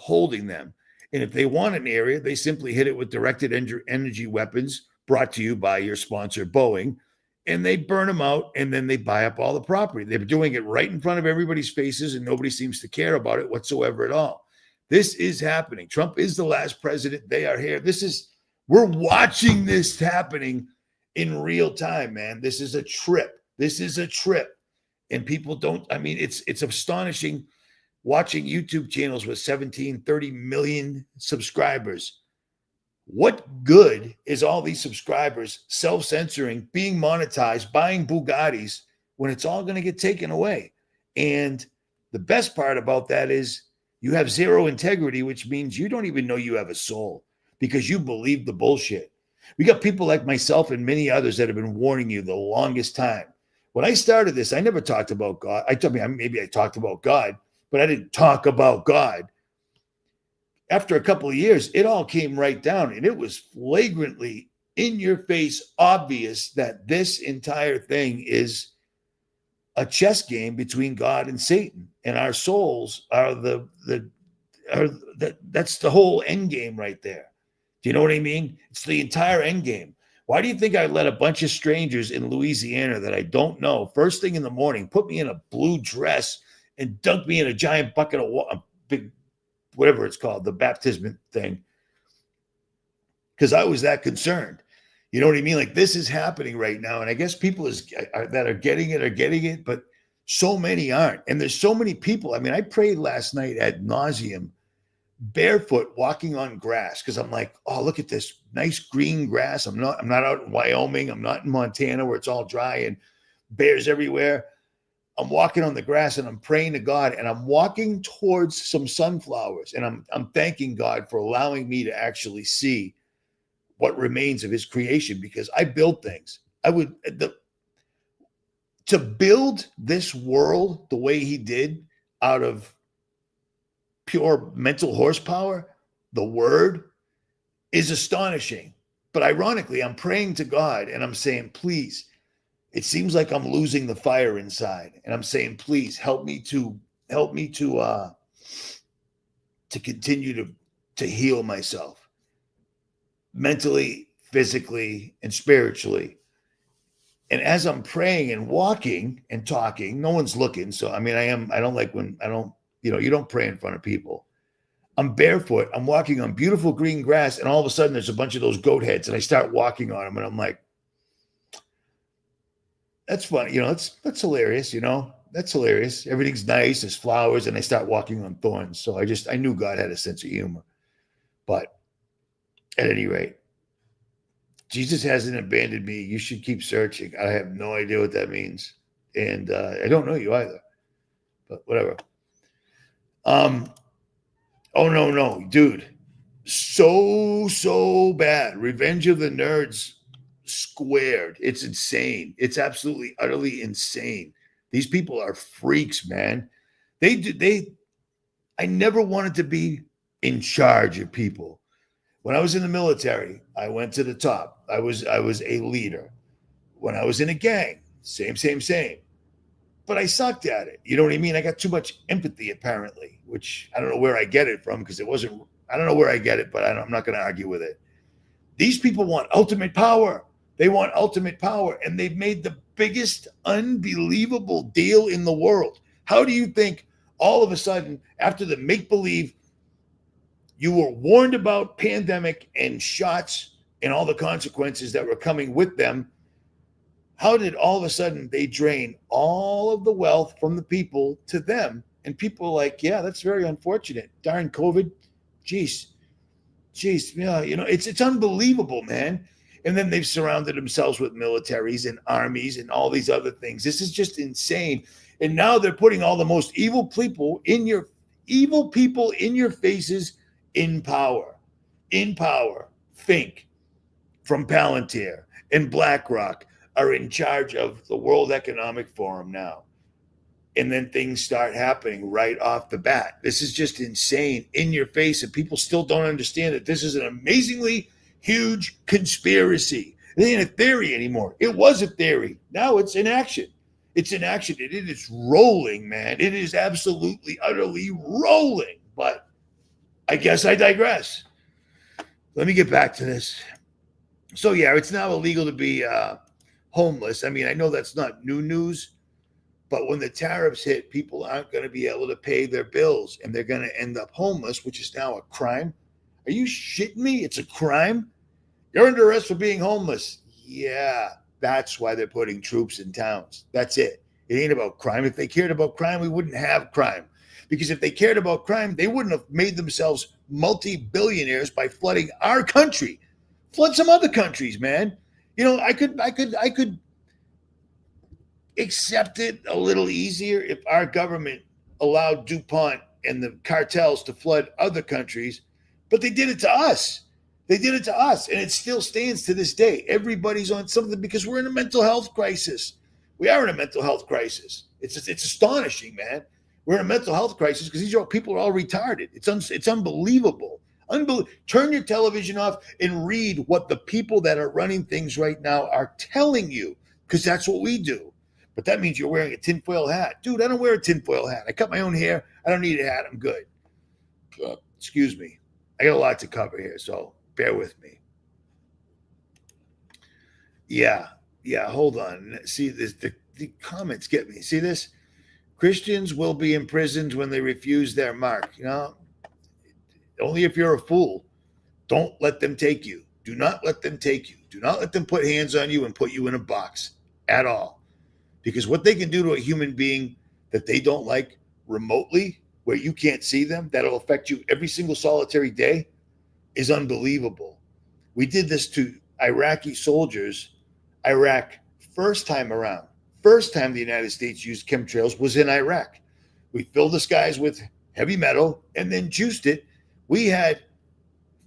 if they want an area, they simply hit it with directed energy weapons brought to you by your sponsor, Boeing, and they burn them out, and then they buy up all the property. They're doing it right in front of everybody's faces, and nobody seems to care about it whatsoever at all. This is happening. Trump is the last president. They are here. We're watching this happening in real time, man. This is a trip. And people it's astonishing watching YouTube channels with 30 million subscribers. What good is all these subscribers self-censoring, being monetized, buying Bugattis when it's all going to get taken away? And the best part about that is you have zero integrity, which means you don't even know you have a soul because you believe the bullshit. We got people like myself and many others that have been warning you the longest time. When I started this, I never talked about God. Maybe I talked about God, but I didn't talk about God. After a couple of years, it all came right down, and it was flagrantly in your face obvious that this entire thing is a chess game between God and Satan, and our souls are that's the whole end game right there. Do you know what I mean? It's the entire end game. Why do you think I let a bunch of strangers in Louisiana that I don't know, first thing in the morning, put me in a blue dress and dunk me in a giant bucket of water, a big, whatever it's called, the baptism thing? Because I was that concerned. You know what I mean? Like, this is happening right now. And I guess people that are getting it, but So many aren't. And there's so many people. I mean, I prayed last night ad nauseum, barefoot, walking on grass, because I'm like, oh, look at this nice green grass. I'm not out in Wyoming. I'm not in Montana where it's all dry and bears everywhere. I'm walking on the grass and I'm praying to God, and I'm walking towards some sunflowers, and I'm thanking God for allowing me to actually see what remains of his creation, because I build things. To build this world the way he did out of pure mental horsepower, the word, is astonishing. But ironically, I'm praying to God and I'm saying, please, it seems like I'm losing the fire inside. And I'm saying, please help me to continue to heal myself mentally, physically, and spiritually. And as I'm praying and walking and talking, no one's looking. So, I mean, you don't pray in front of people. I'm barefoot. I'm walking on beautiful green grass. And all of a sudden there's a bunch of those goat heads, and I start walking on them. And I'm like, that's funny. That's hilarious. That's hilarious. Everything's nice. There's flowers, and I start walking on thorns. So I knew God had a sense of humor. But at any rate, Jesus hasn't abandoned me. You should keep searching. I have no idea what that means. And I don't know you either, but whatever. Oh, no, dude. So bad. Revenge of the Nerds squared. It's insane. It's absolutely, utterly insane. These people are freaks, man. I never wanted to be in charge of people. When I was in the military, I went to the top. I was a leader. When I was in a gang, same. But I sucked at it. You know what I mean? I got too much empathy, apparently, which I don't know where I get it from, because I don't know where I get it, but I'm not going to argue with it. These people want ultimate power. They want ultimate power, and they've made the biggest, unbelievable deal in the world. How do you think all of a sudden, after the make-believe, you were warned about pandemic and shots and all the consequences that were coming with them? How did all of a sudden they drain all of the wealth from the people to them? And people are like, yeah, that's very unfortunate. Darn COVID. Jeez. Yeah, it's unbelievable, man. And then they've surrounded themselves with militaries and armies and all these other things. This is just insane. And now they're putting all the most evil people in your faces in power. Fink from Palantir and BlackRock are in charge of the World Economic Forum now. And then things start happening right off the bat. This is just insane, in your face, and people still don't understand that this is an amazingly huge conspiracy. It ain't a theory anymore. It was a theory. Now it's in action. It is rolling, man. It is absolutely, utterly rolling. But I guess I digress. Let me get back to this. So, yeah, it's now illegal to be homeless. I mean, I know that's not new news, but when the tariffs hit, people aren't going to be able to pay their bills, and they're going to end up homeless, which is now a crime. Are you shitting me? It's a crime? You're under arrest for being homeless. Yeah, that's why they're putting troops in towns. That's it. It ain't about crime. If they cared about crime, we wouldn't have crime. Because if they cared about crime, they wouldn't have made themselves multi-billionaires by flooding our country. Flood some other countries, man. I could accept it a little easier if our government allowed DuPont and the cartels to flood other countries, but they did it to us. And it still stands to this day. Everybody's on something because we're in a mental health crisis. We are in a mental health crisis. It's astonishing, man. We're in a mental health crisis because people are all retarded. It's unbelievable. Turn your television off and read what the people that are running things right now are telling you, because that's what we do. But that means you're wearing a tinfoil hat. Dude, I don't wear a tinfoil hat. I cut my own hair. I don't need a hat. I'm good. Excuse me. I got a lot to cover here, so bear with me. Yeah, hold on. See, the comments get me. See this? Christians will be imprisoned when they refuse their mark. Only if you're a fool. Don't let them take you. Do not let them take you. Do not let them put hands on you and put you in a box at all. because what they can do to a human being that they don't like remotely, where you can't see them, that'll affect you every single solitary day, is unbelievable. We did this to Iraqi soldiers. Iraq, first time the United States used chemtrails was in Iraq. We filled the skies with heavy metal and then juiced it. We had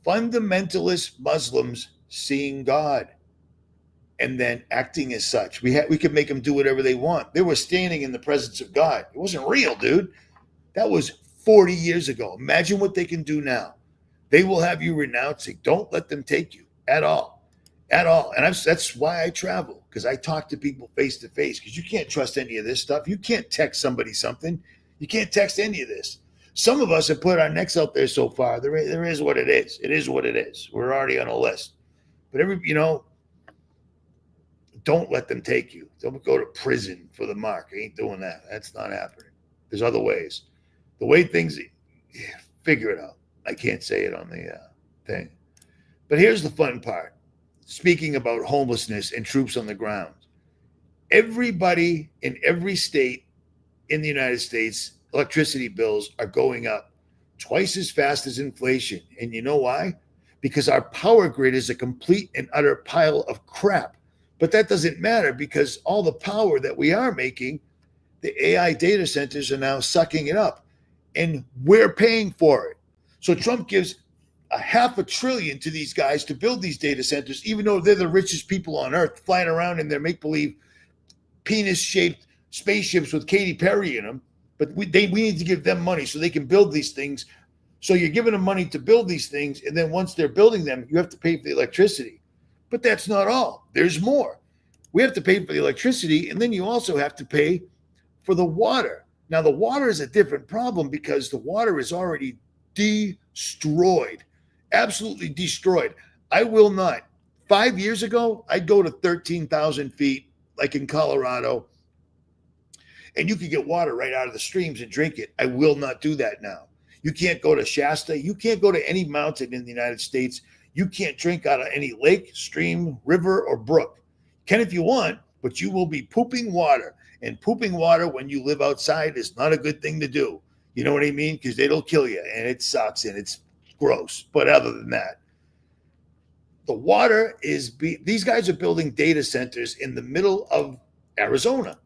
fundamentalist Muslims seeing God and then acting as such. We could make them do whatever they want. They were standing in the presence of God. It wasn't real, dude. That was 40 years ago. Imagine what they can do now. They will have you renouncing. Don't let them take you at all. At all. And that's why I travel, because I talk to people face to face, because you can't trust any of this stuff. You can't text somebody something. You can't text any of this. Some of us have put our necks out there so far. There is what it is. It is what it is. We're already on a list. But don't let them take you. Don't go to prison for the mark. I ain't doing that. That's not happening. There's other ways. The way things, figure it out. I can't say it on the thing. But here's the fun part. Speaking about homelessness and troops on the ground. Everybody in every state in the United States, electricity bills are going up twice as fast as inflation. And you know why? Because our power grid is a complete and utter pile of crap. But that doesn't matter, because all the power that we are making, the AI data centers are now sucking it up. And we're paying for it. So Trump gives $500 billion to these guys to build these data centers, even though they're the richest people on earth, flying around in their make-believe penis-shaped spaceships with Katy Perry in them. But we need to give them money so they can build these things. So you're giving them money to build these things, and then once they're building them, you have to pay for the electricity. But that's not all. There's more. We have to pay for the electricity, and then you also have to pay for the water. Now, the water is a different problem, because the water is already destroyed, absolutely destroyed. I will not. 5 years ago, I'd go to 13,000 feet, like in Colorado, and you could get water right out of the streams and drink it. I will not do that now. You can't go to Shasta. You can't go to any mountain in the United States. You can't drink out of any lake, stream, river, or brook. You can if you want, but you will be pooping water. And pooping water when you live outside is not a good thing to do. You know what I mean? Because it'll kill you, and it sucks, and it's gross. But other than that, the water is these guys are building data centers in the middle of Arizona.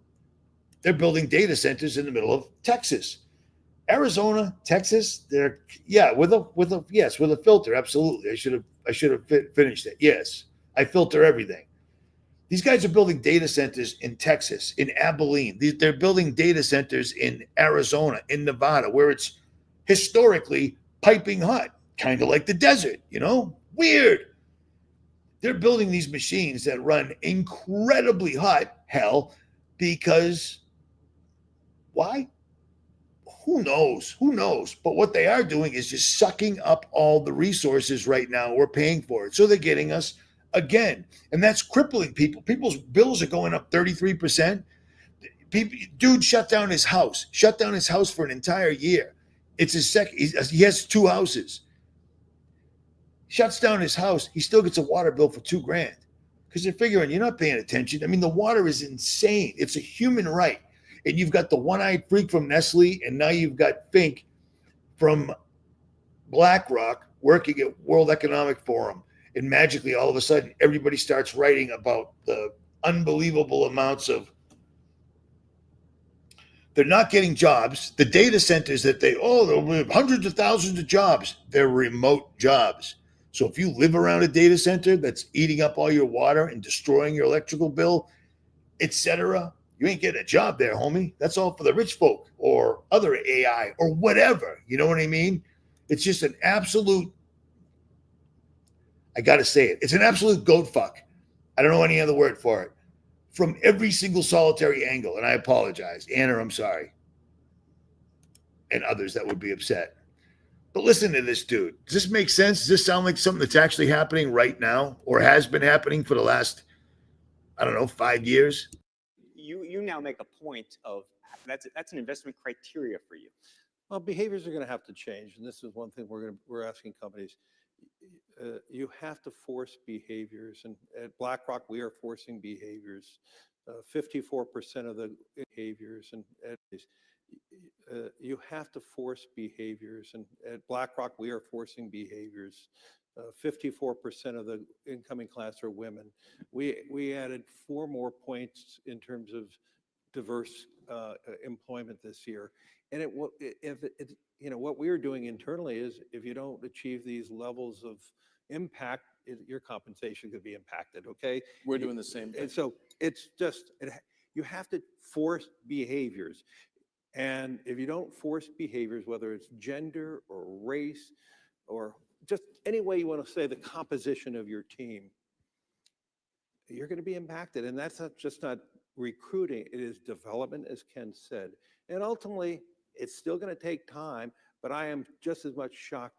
They're building data centers in the middle of Texas. Arizona, Texas, with a filter, absolutely. I should have finished it. Yes, I filter everything. These guys are building data centers in Texas, in Abilene. They're building data centers in Arizona, in Nevada, where it's historically piping hot, kind of like the desert, Weird. They're building these machines that run incredibly hot, hell, because why? Who knows? But what they are doing is just sucking up all the resources right now. We're paying for it. So they're getting us again. And that's crippling people. People's bills are going up 33%. Dude shut down his house for an entire year. It's his second. He has 2 houses. Shuts down his house. He still gets a water bill for $2,000 because they're figuring you're not paying attention. I mean, the water is insane. It's a human right. And you've got the one-eyed freak from Nestle, and now you've got Fink from BlackRock working at World Economic Forum. And magically, all of a sudden, everybody starts writing about the unbelievable amounts of they're not getting jobs. The data centers that there'll be hundreds of thousands of jobs. They're remote jobs. So if you live around a data center that's eating up all your water and destroying your electrical bill, etc., you ain't getting a job there, homie. That's all for the rich folk or other AI or whatever. You know what I mean? It's just an absolute, I got to say it, it's an absolute goat fuck. I don't know any other word for it. From every single solitary angle. And I apologize. Anna, I'm sorry. And others that would be upset. But listen to this dude. Does this make sense? Does this sound like something that's actually happening right now or has been happening for the last, 5 years? You now make a point of that's an investment criteria for you. Well, behaviors are going to have to change, and this is one thing we're asking companies. you have to force behaviors. And at BlackRock, we are forcing behaviors. 54% of the behaviors, and you have to force behaviors. And at BlackRock, we are forcing behaviors. 54% of the incoming class are women. We added 4 more points in terms of diverse employment this year. And what we are doing internally is, if you don't achieve these levels of impact, your compensation could be impacted. Okay, We're doing the same thing. and so it's just you have to force behaviors, and if you don't force behaviors, whether it's gender or race or just any way you want to say the composition of your team, you're going to be impacted. And that's not recruiting, it is development, as Ken said. And ultimately, it's still going to take time, but I am just as much shocked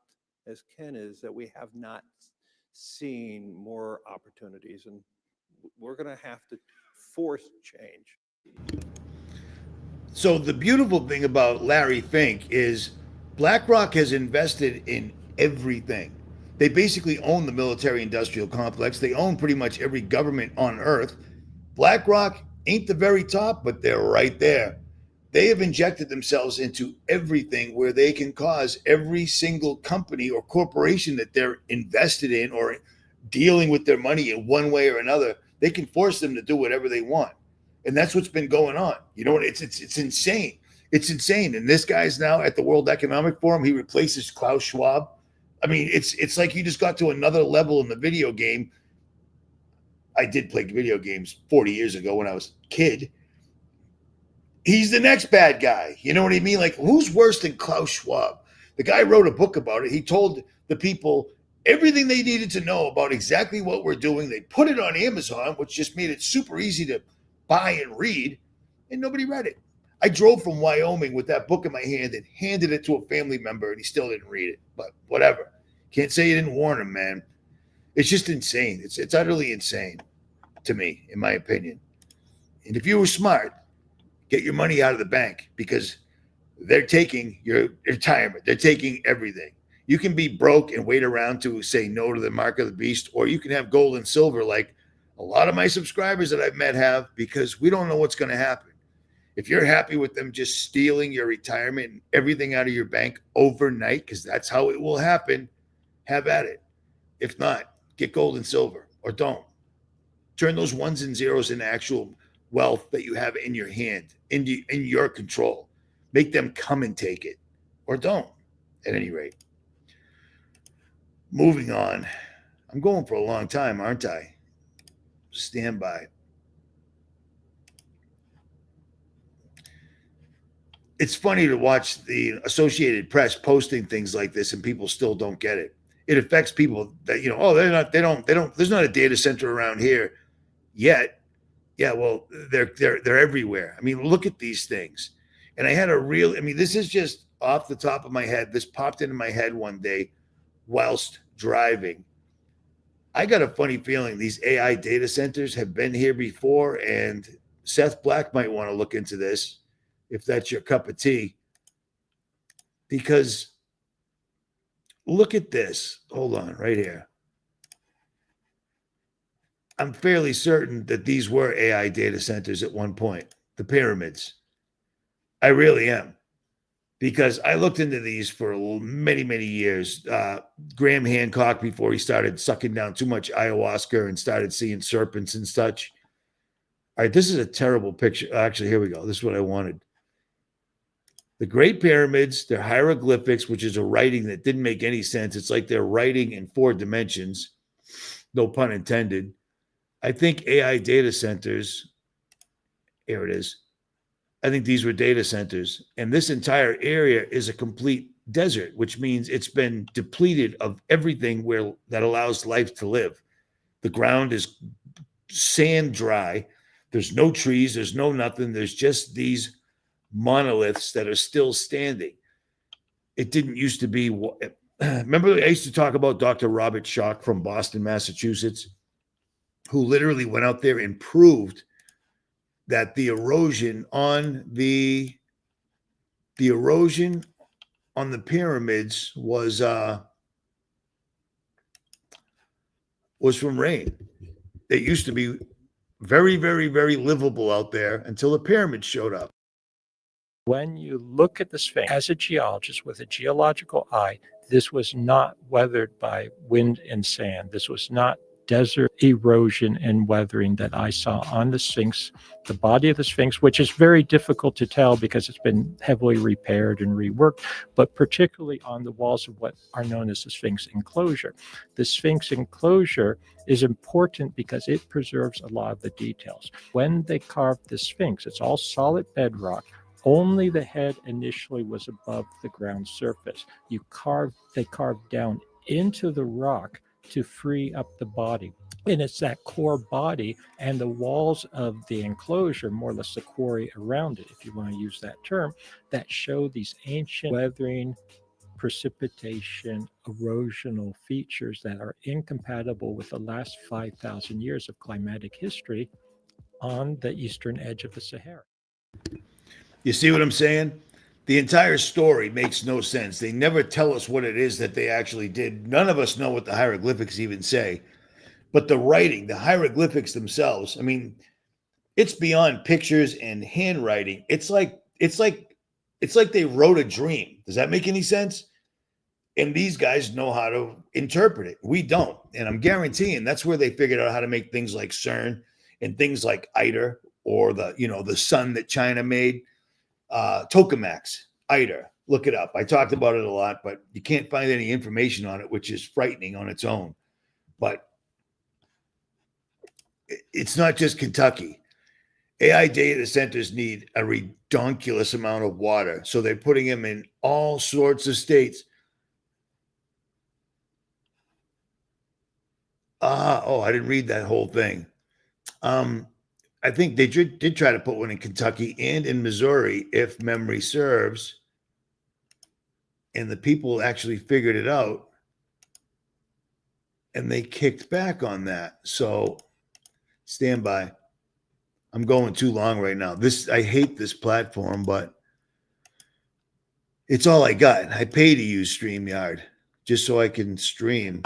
as Ken is that we have not seen more opportunities, and we're going to have to force change. So the beautiful thing about Larry Fink is BlackRock has invested in everything. They basically own the military industrial complex. They own pretty much every government on earth. BlackRock ain't the very top, but they're right there. They have injected themselves into everything where they can cause every single company or corporation that they're invested in or dealing with their money in one way or another, they can force them to do whatever they want. And that's what's been going on. You know, it's insane. It's insane. And this guy's now at the World Economic Forum. He replaces Klaus Schwab. I mean, it's like you just got to another level in the video game. I did play video games 40 years ago when I was a kid. He's the next bad guy. You know what I mean? Like, who's worse than Klaus Schwab? The guy wrote a book about it. He told the people everything they needed to know about exactly what we're doing. They put it on Amazon, which just made it super easy to buy and read, and nobody read it. I drove from Wyoming with that book in my hand and handed it to a family member, and he still didn't read it. But whatever. Can't say you didn't warn him, man. It's just insane. It's utterly insane to me, in my opinion. And if you were smart, get your money out of the bank, because they're taking your retirement. They're taking everything. You can be broke and wait around to say no to the mark of the beast, or you can have gold and silver like a lot of my subscribers that I've met have, because we don't know what's going to happen. If you're happy with them just stealing your retirement and everything out of your bank overnight, because that's how it will happen, have at it. If not, get gold and silver, or don't. Turn those ones and zeros into actual wealth that you have in your hand, in your control. Make them come and take it, or don't, at any rate. Moving on. I'm going for a long time, aren't I? Stand by. It's funny to watch the Associated Press posting things like this and people still don't get it. It affects people that, they don't, there's not a data center around here yet. Yeah, well, they're everywhere. I mean, look at these things. And I had this is just off the top of my head. This popped into my head one day whilst driving. I got a funny feeling these AI data centers have been here before, and Seth Black might want to look into this if that's your cup of tea. Because look at this. Hold on, right here. I'm fairly certain that these were AI data centers at one point, the pyramids. I really am. Because I looked into these for many, many years. Graham Hancock, before he started sucking down too much ayahuasca and started seeing serpents and such. All right, this is a terrible picture. Actually, here we go. This is what I wanted. The Great Pyramids, they're hieroglyphics, which is a writing that didn't make any sense. It's like they're writing in 4 dimensions. No pun intended. I think AI data centers, here it is. I think these were data centers. And this entire area is a complete desert, which means it's been depleted of everything that allows life to live. The ground is sand dry. There's no trees. There's no nothing. There's just these monoliths that are still standing. It didn't used to be. Remember, I used to talk about Dr. Robert Schoch from Boston, Massachusetts, who literally went out there and proved that the erosion on the pyramids was was from rain. It used to be very, very, very livable out there until the pyramids showed up. When you look at the Sphinx as a geologist with a geological eye, this was not weathered by wind and sand. This was not desert erosion and weathering that I saw on the Sphinx, the body of the Sphinx, which is very difficult to tell because it's been heavily repaired and reworked, but particularly on the walls of what are known as the Sphinx enclosure. The Sphinx enclosure is important because it preserves a lot of the details. When they carved the Sphinx, it's all solid bedrock. Only the head initially was above the ground surface. They carved down into the rock to free up the body. And it's that core body and the walls of the enclosure, more or less the quarry around it, if you want to use that term, that show these ancient weathering, precipitation, erosional features that are incompatible with the last 5,000 years of climatic history on the eastern edge of the Sahara. You see what I'm saying? The entire story makes no sense. They never tell us what it is that they actually did. None of us know what the hieroglyphics even say. But the writing, the hieroglyphics themselves, I mean, it's beyond pictures and handwriting. It's like they wrote a dream. Does that make any sense? And these guys know how to interpret it. We don't. And I'm guaranteeing that's where they figured out how to make things like CERN and things like ITER, or the sun that China made. Tokamaks, ITER, look it up. I talked about it a lot, but you can't find any information on it, which is frightening on its own. But it's not just Kentucky. AI data centers need a redonkulous amount of water, so they're putting them in all sorts of states. I didn't read that whole thing. I think they did try to put one in Kentucky and in Missouri, if memory serves. And the people actually figured it out. And they kicked back on that. So stand by. I'm going too long right now. I hate this platform, but it's all I got. I pay to use StreamYard just so I can stream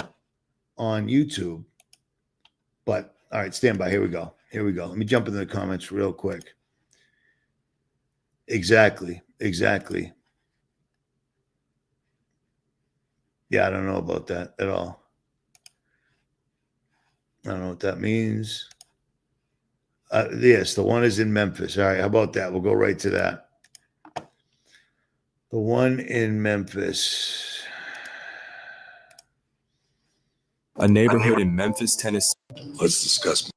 on YouTube. But all right, stand by. Here we go. Let me jump into the comments real quick. Exactly. Yeah, I don't know about that at all. I don't know what that means. Yes, the one is in Memphis. All right, how about that? We'll go right to that. The one in Memphis. A neighborhood in Memphis, Tennessee. Let's discuss.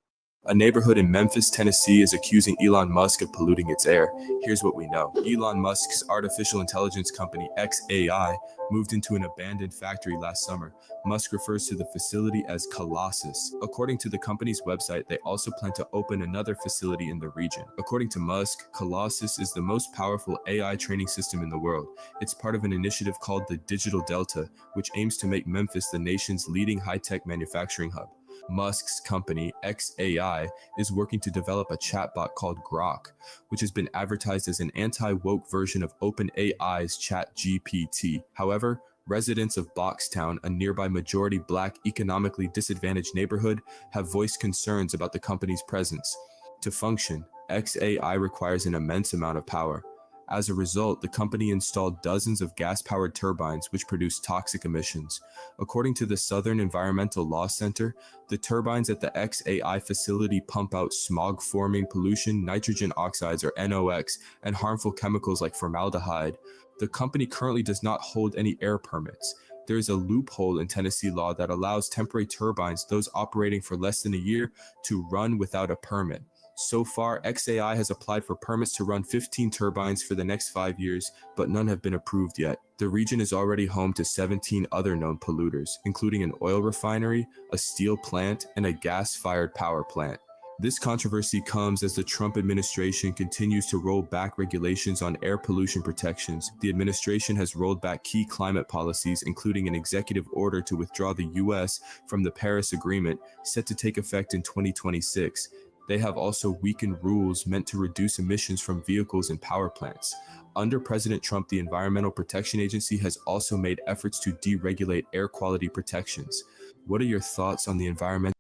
A neighborhood in Memphis, Tennessee is accusing Elon Musk of polluting its air. Here's what we know. Elon Musk's artificial intelligence company XAI moved into an abandoned factory last summer. Musk refers to the facility as Colossus. According to the company's website, they also plan to open another facility in the region. According to Musk, Colossus is the most powerful AI training system in the world. It's part of an initiative called the Digital Delta, which aims to make Memphis the nation's leading high-tech manufacturing hub. Musk's company, XAI, is working to develop a chatbot called Grok, which has been advertised as an anti-woke version of OpenAI's ChatGPT. However, residents of Boxtown, a nearby majority Black, economically disadvantaged neighborhood, have voiced concerns about the company's presence. To function, XAI requires an immense amount of power. As a result, the company installed dozens of gas-powered turbines which produce toxic emissions. According to the Southern Environmental Law Center, the turbines at the XAI facility pump out smog-forming pollution, nitrogen oxides or NOx, and harmful chemicals like formaldehyde. The company currently does not hold any air permits. There is a loophole in Tennessee law that allows temporary turbines, those operating for less than a year, to run without a permit. So far, XAI has applied for permits to run 15 turbines for the next 5 years, but none have been approved yet. The region is already home to 17 other known polluters, including an oil refinery, a steel plant, and a gas-fired power plant. This controversy comes as the Trump administration continues to roll back regulations on air pollution protections. The administration has rolled back key climate policies, including an executive order to withdraw the U.S. from the Paris Agreement, set to take effect in 2026. They have also weakened rules meant to reduce emissions from vehicles and power plants. Under President Trump, the Environmental Protection Agency has also made efforts to deregulate air quality protections. What are your thoughts on the environment?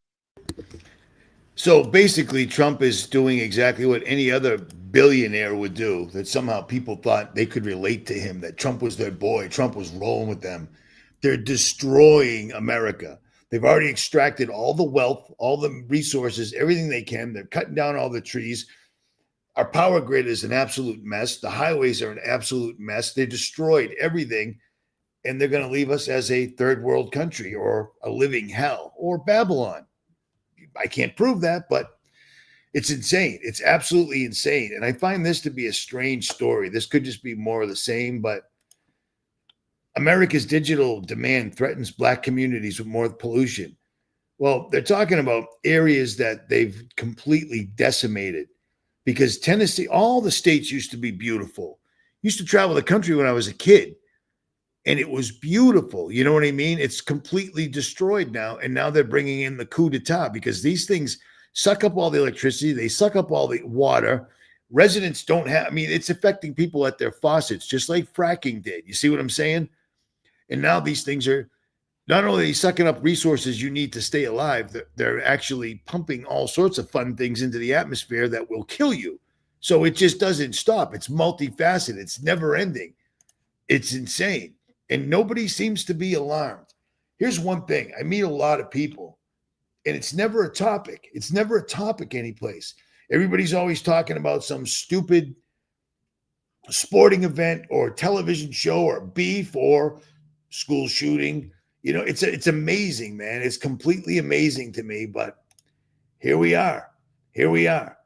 So basically, Trump is doing exactly what any other billionaire would do, that somehow people thought they could relate to him, that Trump was their boy, Trump was rolling with them. They're destroying America. They've already extracted all the wealth, all the resources, everything they can. They're cutting down all the trees. Our power grid is an absolute mess. The highways are an absolute mess. They destroyed everything, and they're going to leave us as a third world country or a living hell or Babylon. I can't prove that, but it's insane. It's absolutely insane. And I find this to be a strange story. This could just be more of the same, but America's digital demand threatens Black communities with more pollution. Well, they're talking about areas that they've completely decimated, because Tennessee, all the states used to be beautiful. Used to travel the country when I was a kid, and it was beautiful. You know what I mean? It's completely destroyed now, and now they're bringing in the coup d'etat, because these things suck up all the electricity. They suck up all the water. Residents don't have, I mean, it's affecting people at their faucets, just like fracking did. You see what I'm saying? And now these things are not only sucking up resources you need to stay alive, they're actually pumping all sorts of fun things into the atmosphere that will kill you. So it just doesn't stop. It's multifaceted. It's never ending. It's insane. And nobody seems to be alarmed. Here's one thing. I meet a lot of people, and it's never a topic. It's never a topic anyplace. Everybody's always talking about some stupid sporting event or television show or beef or school shooting. You know, it's amazing, man. It's completely amazing to me, but here we are. Here we are.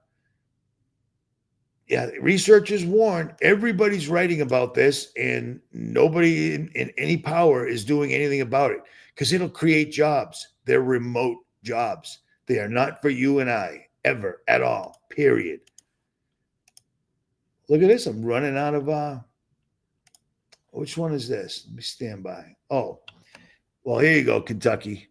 Yeah, researchers warn. Everybody's writing about this, and nobody in any power is doing anything about it, because it'll create jobs. They're remote jobs. They are not for you and I ever at all, period. Look at this. I'm running out of which one is this? Let me stand by. Oh, well, here you go, Kentucky.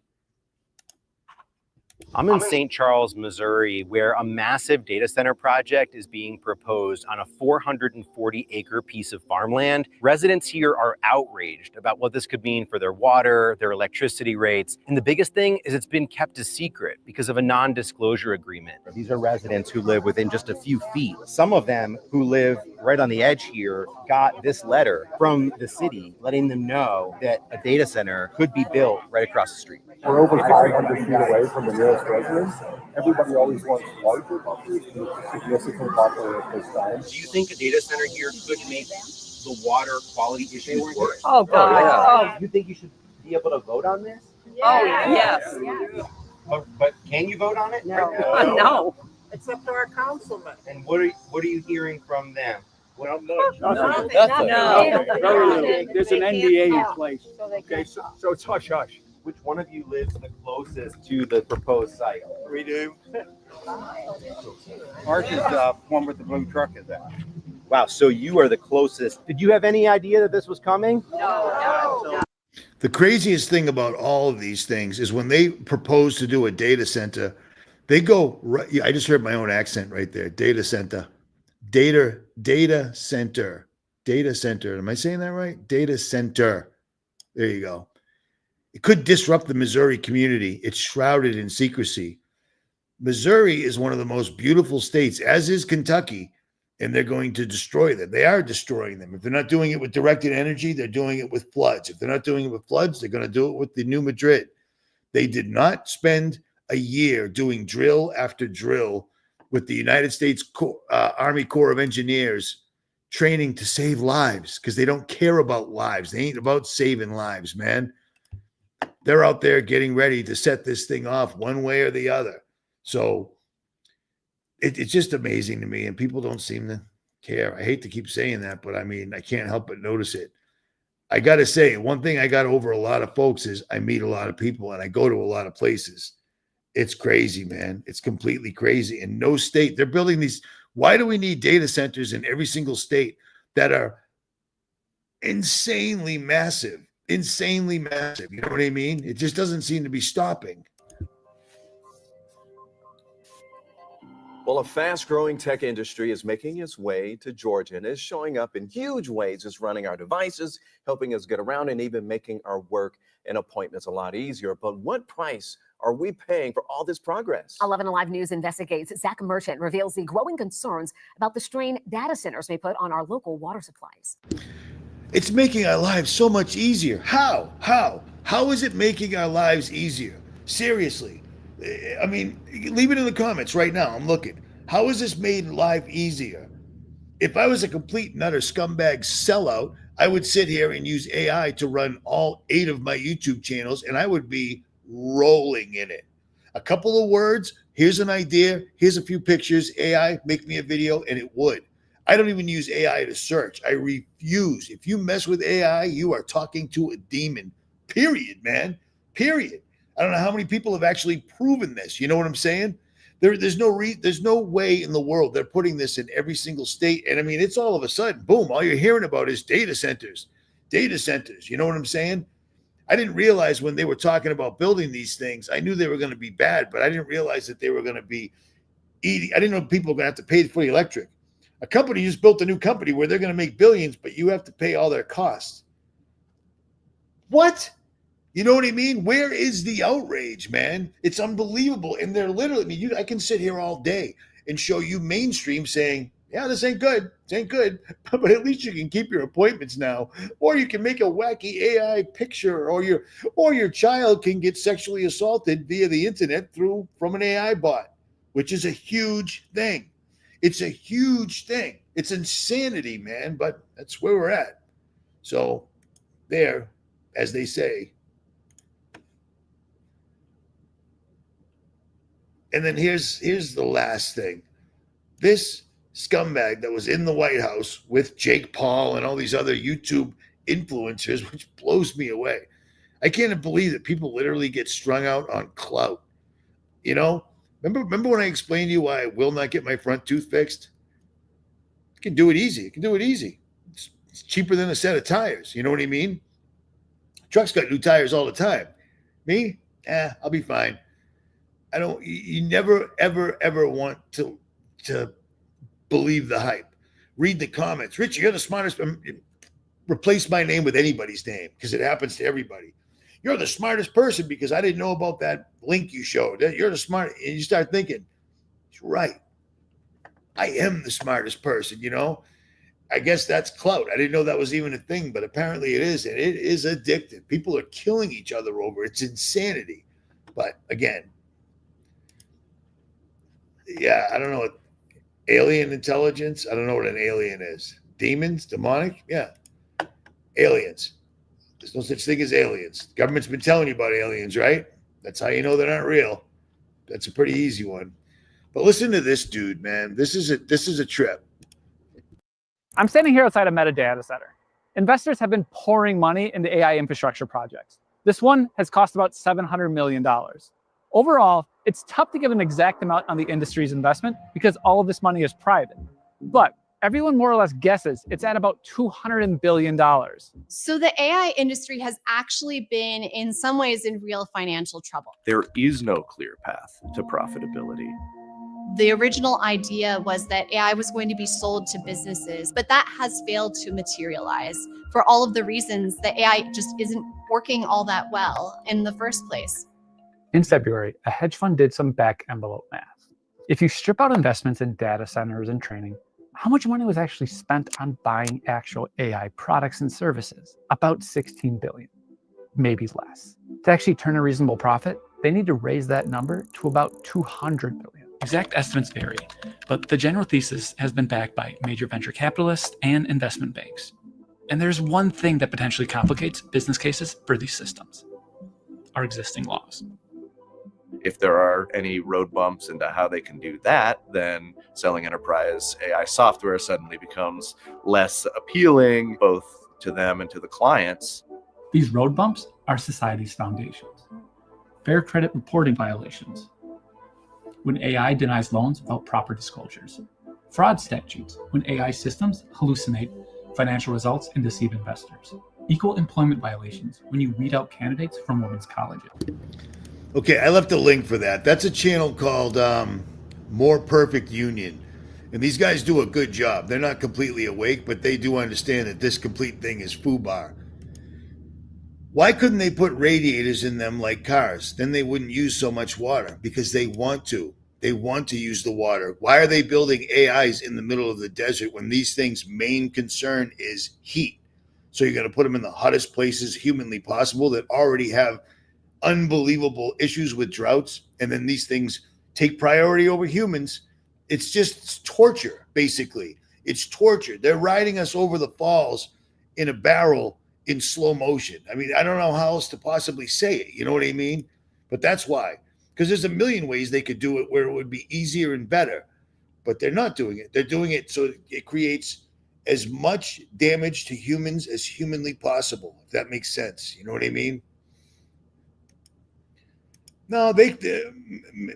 I'm in St. Charles, Missouri, where a massive data center project is being proposed on a 440-acre piece of farmland. Residents here are outraged about what this could mean for their water, their electricity rates. And the biggest thing is it's been kept a secret because of a non-disclosure agreement. These are residents who live within just a few feet. Some of them who live right on the edge here got this letter from the city letting them know that a data center could be built right across the street. We're over 500 feet away from the nearest residence. Everybody always wants larger buffers, and it's a significant buffer at this time. Do you think a data center here could make the water quality issues worse? Oh, God. Yeah. You think you should be able to vote on this? Oh, yes. But can you vote on it? No. Right now? No. It's up to our councilman. And what are you hearing from them? Not much. Nothing. There's an NDA in place. Okay, so it's hush hush. Which one of you lives the closest to the proposed site? We do. Ours is one with the blue truck is at. Wow, so you are the closest. Did you have any idea that this was coming? No. The craziest thing about all of these things is when they propose to do a data center, they go right. I just heard my own accent right there. Data center. Data center. Am I saying that right? Data center. There you go. It could disrupt the Missouri community. It's shrouded in secrecy. Missouri is one of the most beautiful states, as is Kentucky, and they're going to destroy them. They are destroying them. If they're not doing it with directed energy, they're doing it with floods. If they're not doing it with floods, they're going to do it with the New Madrid. They did not spend a year doing drill after drill with the United States Army Corps of Engineers training to save lives, because they don't care about lives. They ain't about saving lives, man. They're out there getting ready to set this thing off one way or the other. So it's just amazing to me, and people don't seem to care. I hate to keep saying that, but I mean, I can't help but notice it. I got to say, one thing I got over a lot of folks is I meet a lot of people and I go to a lot of places. It's crazy, man. It's completely crazy. In no state, they're building these. Why do we need data centers in every single state that are insanely massive? Insanely massive. You know what I mean? It just doesn't seem to be stopping. Well, a fast-growing tech industry is making its way to Georgia and is showing up in huge ways. It's running our devices, helping us get around, and even making our work and appointments a lot easier. But what price are we paying for all this progress? 11 Alive News investigates. Zach Merchant reveals the growing concerns about the strain data centers may put on our local water supplies. It's making our lives so much easier. How? How is it making our lives easier? Seriously. I mean, leave it in the comments right now. I'm looking. How has this made life easier? If I was a complete nutter scumbag sellout, I would sit here and use AI to run all 8 of my YouTube channels, and I would be rolling in it. A couple of words, here's an idea, here's a few pictures, AI, make me a video, and it would. I don't even use AI to search. I refuse. If you mess with AI, you are talking to a demon. Period, man. Period. I don't know how many people have actually proven this. You know what I'm saying? There's no way in the world they're putting this in every single state. And I mean, it's all of a sudden, boom, all you're hearing about is data centers. Data centers. You know what I'm saying? I didn't realize when they were talking about building these things, I knew they were going to be bad, but I didn't realize that they were going to be eating. I didn't know people were going to have to pay for the electric. A company just built a new company where they're going to make billions, but you have to pay all their costs. What? You know what I mean? Where is the outrage, man? It's unbelievable. And they're literally, I mean, I can sit here all day and show you mainstream saying, yeah, this ain't good. This ain't good. But at least you can keep your appointments now. Or you can make a wacky AI picture, or your child can get sexually assaulted via the internet from an AI bot, which is a huge thing. It's a huge thing. It's insanity, man. But that's where we're at. So there, as they say. And then here's the last thing. This scumbag that was in the White House with Jake Paul and all these other YouTube influencers, which blows me away. I can't believe that people literally get strung out on clout. You know, remember when I explained to you why I will not get my front tooth fixed? You can do it easy. You can do it easy. It's cheaper than a set of tires. You know what I mean? Trucks got new tires all the time. Me? I'll be fine. You never, ever want to believe the hype. Read the comments. Richie, you're the smartest. Replace my name with anybody's name because it happens to everybody. You're the smartest person because I didn't know about that link you showed. You're the smart. And you start thinking, he's right. I am the smartest person, you know? I guess that's clout. I didn't know that was even a thing, but apparently it is. And it is addictive. People are killing each other over it. It's insanity. But again, yeah, I don't know what alien intelligence. I don't know what an alien is. Demons, demonic. Yeah. Aliens. There's no such thing as aliens. The government's been telling you about aliens, right? That's how you know they're not real. That's a pretty easy one. But listen to this dude, man. This is a trip. I'm standing here outside a Meta data center. Investors have been pouring money into AI infrastructure projects. This one has cost about $700 million. Overall, it's tough to give an exact amount on the industry's investment because all of this money is private. But everyone more or less guesses it's at about $200 billion. So the AI industry has actually been, in some ways, in real financial trouble. There is no clear path to profitability. The original idea was that AI was going to be sold to businesses, but that has failed to materialize for all of the reasons that AI just isn't working all that well in the first place. In February, a hedge fund did some back envelope math. If you strip out investments in data centers and training, how much money was actually spent on buying actual AI products and services? About 16 billion, maybe less. To actually turn a reasonable profit, they need to raise that number to about 200 billion. Exact estimates vary, but the general thesis has been backed by major venture capitalists and investment banks. And there's one thing that potentially complicates business cases for these systems: our existing laws. If there are any road bumps into how they can do that, then selling enterprise AI software suddenly becomes less appealing, both to them and to the clients. These road bumps are society's foundations. Fair credit reporting violations, when AI denies loans without proper disclosures. Fraud statutes, when AI systems hallucinate financial results and deceive investors. Equal employment violations, when you weed out candidates from women's colleges. Okay, I left a link for that. That's a channel called more perfect union. And these guys do a good job. They're not completely awake, but they do understand that this complete thing is FUBAR. Why couldn't they put radiators in them like cars? Then they wouldn't use so much water, because they want to. They want to use the water. Why are they building AIs in the middle of the desert when these things' main concern is heat? So you're going to put them in the hottest places humanly possible that already have unbelievable issues with droughts, and then these things take priority over humans. It's torture, basically. It's torture. They're riding us over the falls in a barrel in slow motion. I mean, I don't know how else to possibly say it. You know what I mean? But that's why. Because there's a million ways they could do it where it would be easier and better. But they're not doing it. They're doing it so it creates as much damage to humans as humanly possible, if that makes sense. You know what I mean? No, they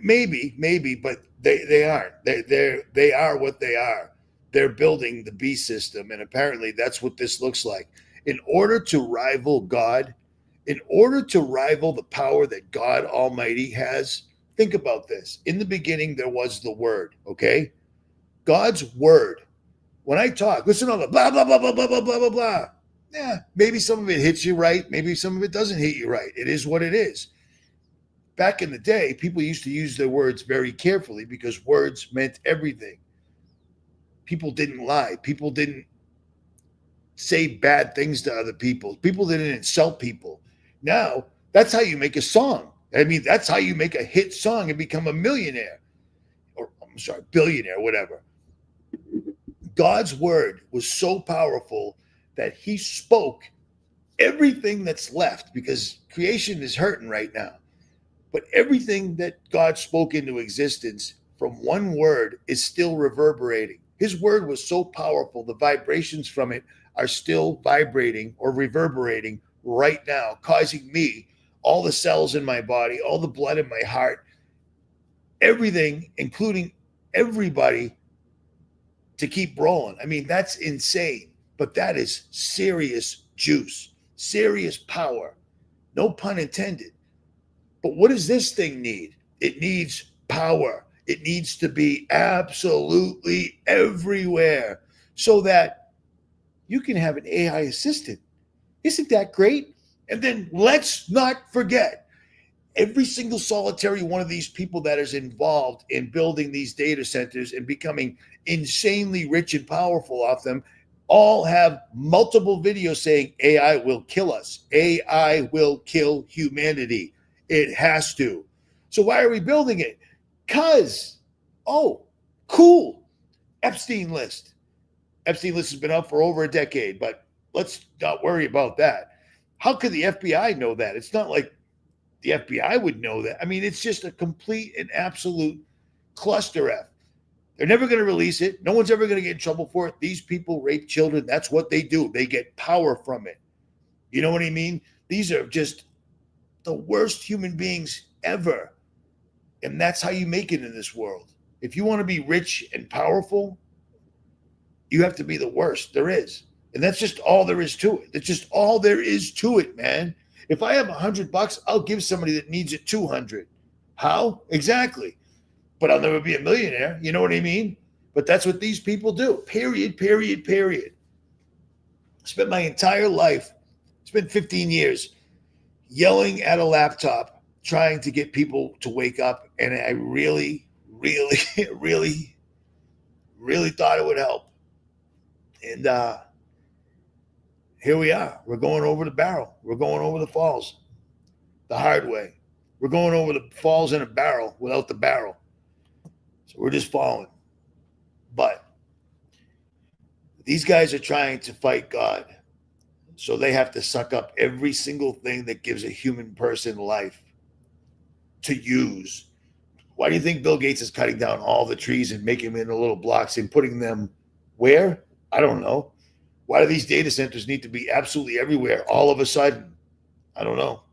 maybe, but they aren't. They are what they are. They're building the beast system, and apparently that's what this looks like. In order to rival God, in order to rival the power that God Almighty has, think about this. In the beginning, there was the Word, okay? God's Word. When I talk, listen to the blah, blah, blah, blah, blah, blah, blah, blah, blah. Yeah, maybe some of it hits you right. Maybe some of it doesn't hit you right. It is what it is. Back in the day, people used to use their words very carefully because words meant everything. People didn't lie. People didn't say bad things to other people. People didn't insult people. Now, that's how you make a song. I mean, that's how you make a hit song and become a millionaire. Or, I'm sorry, billionaire, whatever. God's word was so powerful that he spoke everything that's left, because creation is hurting right now. But everything that God spoke into existence from one word is still reverberating. His word was so powerful, the vibrations from it are still vibrating or reverberating right now, causing me, all the cells in my body, all the blood in my heart, everything, including everybody, to keep rolling. I mean, that's insane, but that is serious juice, serious power. No pun intended. But what does this thing need? It needs power. It needs to be absolutely everywhere so that you can have an AI assistant. Isn't that great? And then let's not forget, every single solitary one of these people that is involved in building these data centers and becoming insanely rich and powerful off them all have multiple videos saying AI will kill us. AI will kill humanity. It has to. So why are we building it? Because, oh, cool. Epstein list. Epstein list has been up for over a decade, but let's not worry about that. How could the FBI know that? It's not like the FBI would know that. I mean, it's just a complete and absolute cluster F. They're never going to release it. No one's ever going to get in trouble for it. These people rape children. That's what they do. They get power from it. You know what I mean? These are just the worst human beings ever. And that's how you make it in this world. If you want to be rich and powerful, you have to be the worst there is. And that's just all there is to it. That's just all there is to it, man. If I have $100, I'll give somebody that needs it 200. How? Exactly. But I'll never be a millionaire. You know what I mean? But that's what these people do. Period, period, period. I spent my entire life, it's been 15 years, yelling at a laptop, trying to get people to wake up. And I really, really, really, really thought it would help. And here we are. We're going over the barrel. We're going over the falls the hard way. We're going over the falls in a barrel without the barrel. So we're just falling. But these guys are trying to fight God. So they have to suck up every single thing that gives a human person life to use. Why do you think Bill Gates is cutting down all the trees and making them into little blocks and putting them where? I don't know. Why do these data centers need to be absolutely everywhere all of a sudden? I don't know.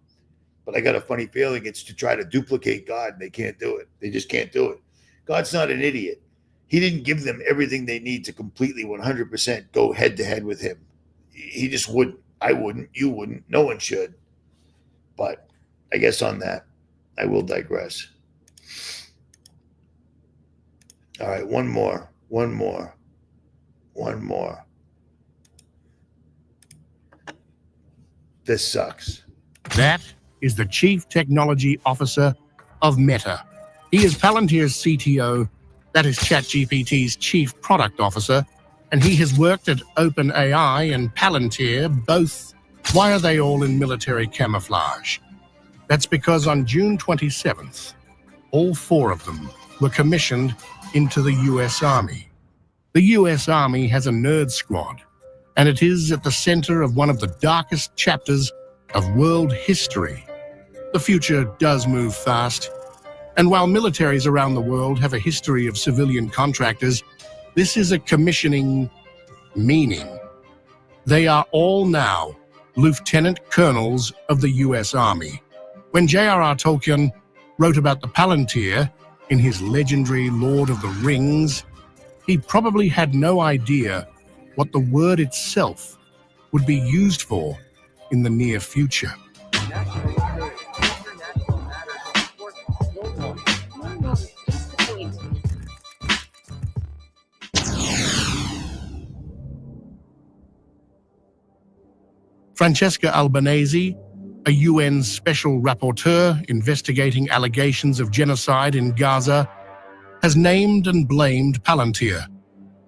But I got a funny feeling it's to try to duplicate God. They can't do it. They just can't do it. God's not an idiot. He didn't give them everything they need to completely 100% go head to head with him. He just wouldn't. I wouldn't. You wouldn't. No one should. But I guess on that, I will digress. All right, one more. This sucks. That is the Chief Technology Officer of Meta. He is Palantir's CTO, that is ChatGPT's Chief Product Officer, and he has worked at OpenAI and Palantir both. Why are they all in military camouflage? That's because on June 27th, all four of them were commissioned into the US Army. The US Army has a nerd squad, and it is at the center of one of the darkest chapters of world history. The future does move fast, and while militaries around the world have a history of civilian contractors, this is a commissioning meaning. They are all now lieutenant colonels of the US Army. When J.R.R. Tolkien wrote about the Palantir in his legendary Lord of the Rings, he probably had no idea what the word itself would be used for in the near future. Francesca Albanese, a UN special rapporteur investigating allegations of genocide in Gaza, has named and blamed Palantir,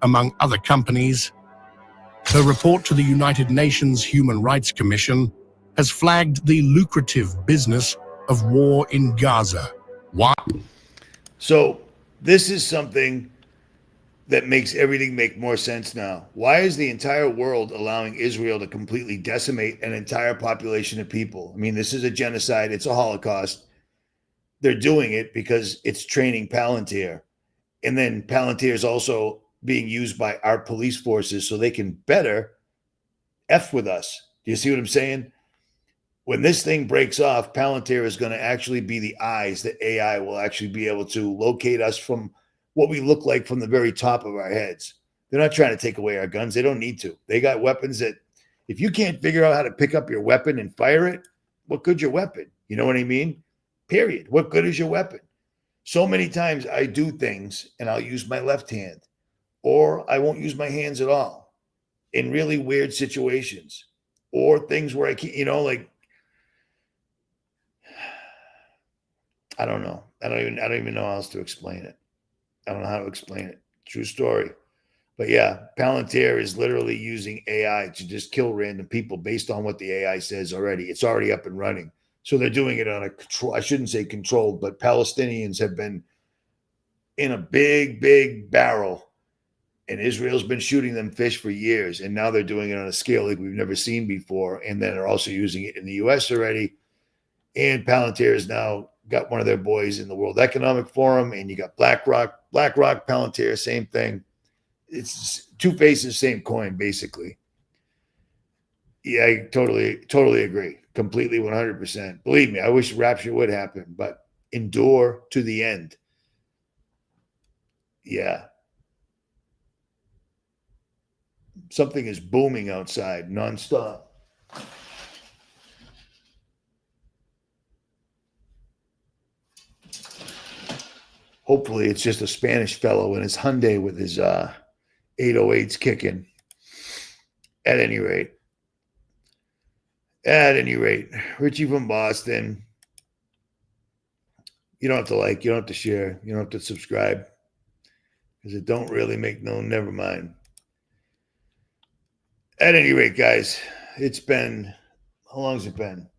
among other companies. Her report to the United Nations Human Rights Commission has flagged the lucrative business of war in Gaza. Why? So this is something that makes everything make more sense now. Why is the entire world allowing Israel to completely decimate an entire population of people? I mean, this is a genocide. It's a Holocaust. They're doing it because it's training Palantir. And then Palantir is also being used by our police forces so they can better F with us. Do you see what I'm saying? When this thing breaks off, Palantir is going to actually be the eyes that AI will actually be able to locate us from what we look like from the very top of our heads. They're not trying to take away our guns. They don't need to. They got weapons that if you can't figure out how to pick up your weapon and fire it, what good's your weapon? You know what I mean? Period. What good is your weapon? So many times I do things and I'll use my left hand, or I won't use my hands at all in really weird situations, or things where I can't, like, I don't know. I don't even know how else to explain it. I don't know how to explain it. True story. But yeah, Palantir is literally using AI to just kill random people based on what the AI says already. It's already up and running. So they're doing it on a control. I shouldn't say controlled, but Palestinians have been in a big, big barrel, and Israel's been shooting them fish for years. And now they're doing it on a scale like we've never seen before. And then they're also using it in the US already. And Palantir has now got one of their boys in the World Economic Forum, and you got BlackRock, Palantir, same thing. It's two faces, same coin, basically. Yeah, I totally agree. Completely 100%. Believe me, I wish rapture would happen, but endure to the end. Yeah. Something is booming outside nonstop. Hopefully it's just a Spanish fellow in his Hyundai with his 808s kicking. At any rate, Richie from Boston. You don't have to like, you don't have to share, you don't have to subscribe, because it don't really make never mind. At any rate, guys, it's been, how long has it been?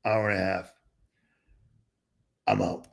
Hour and a half. I'm out.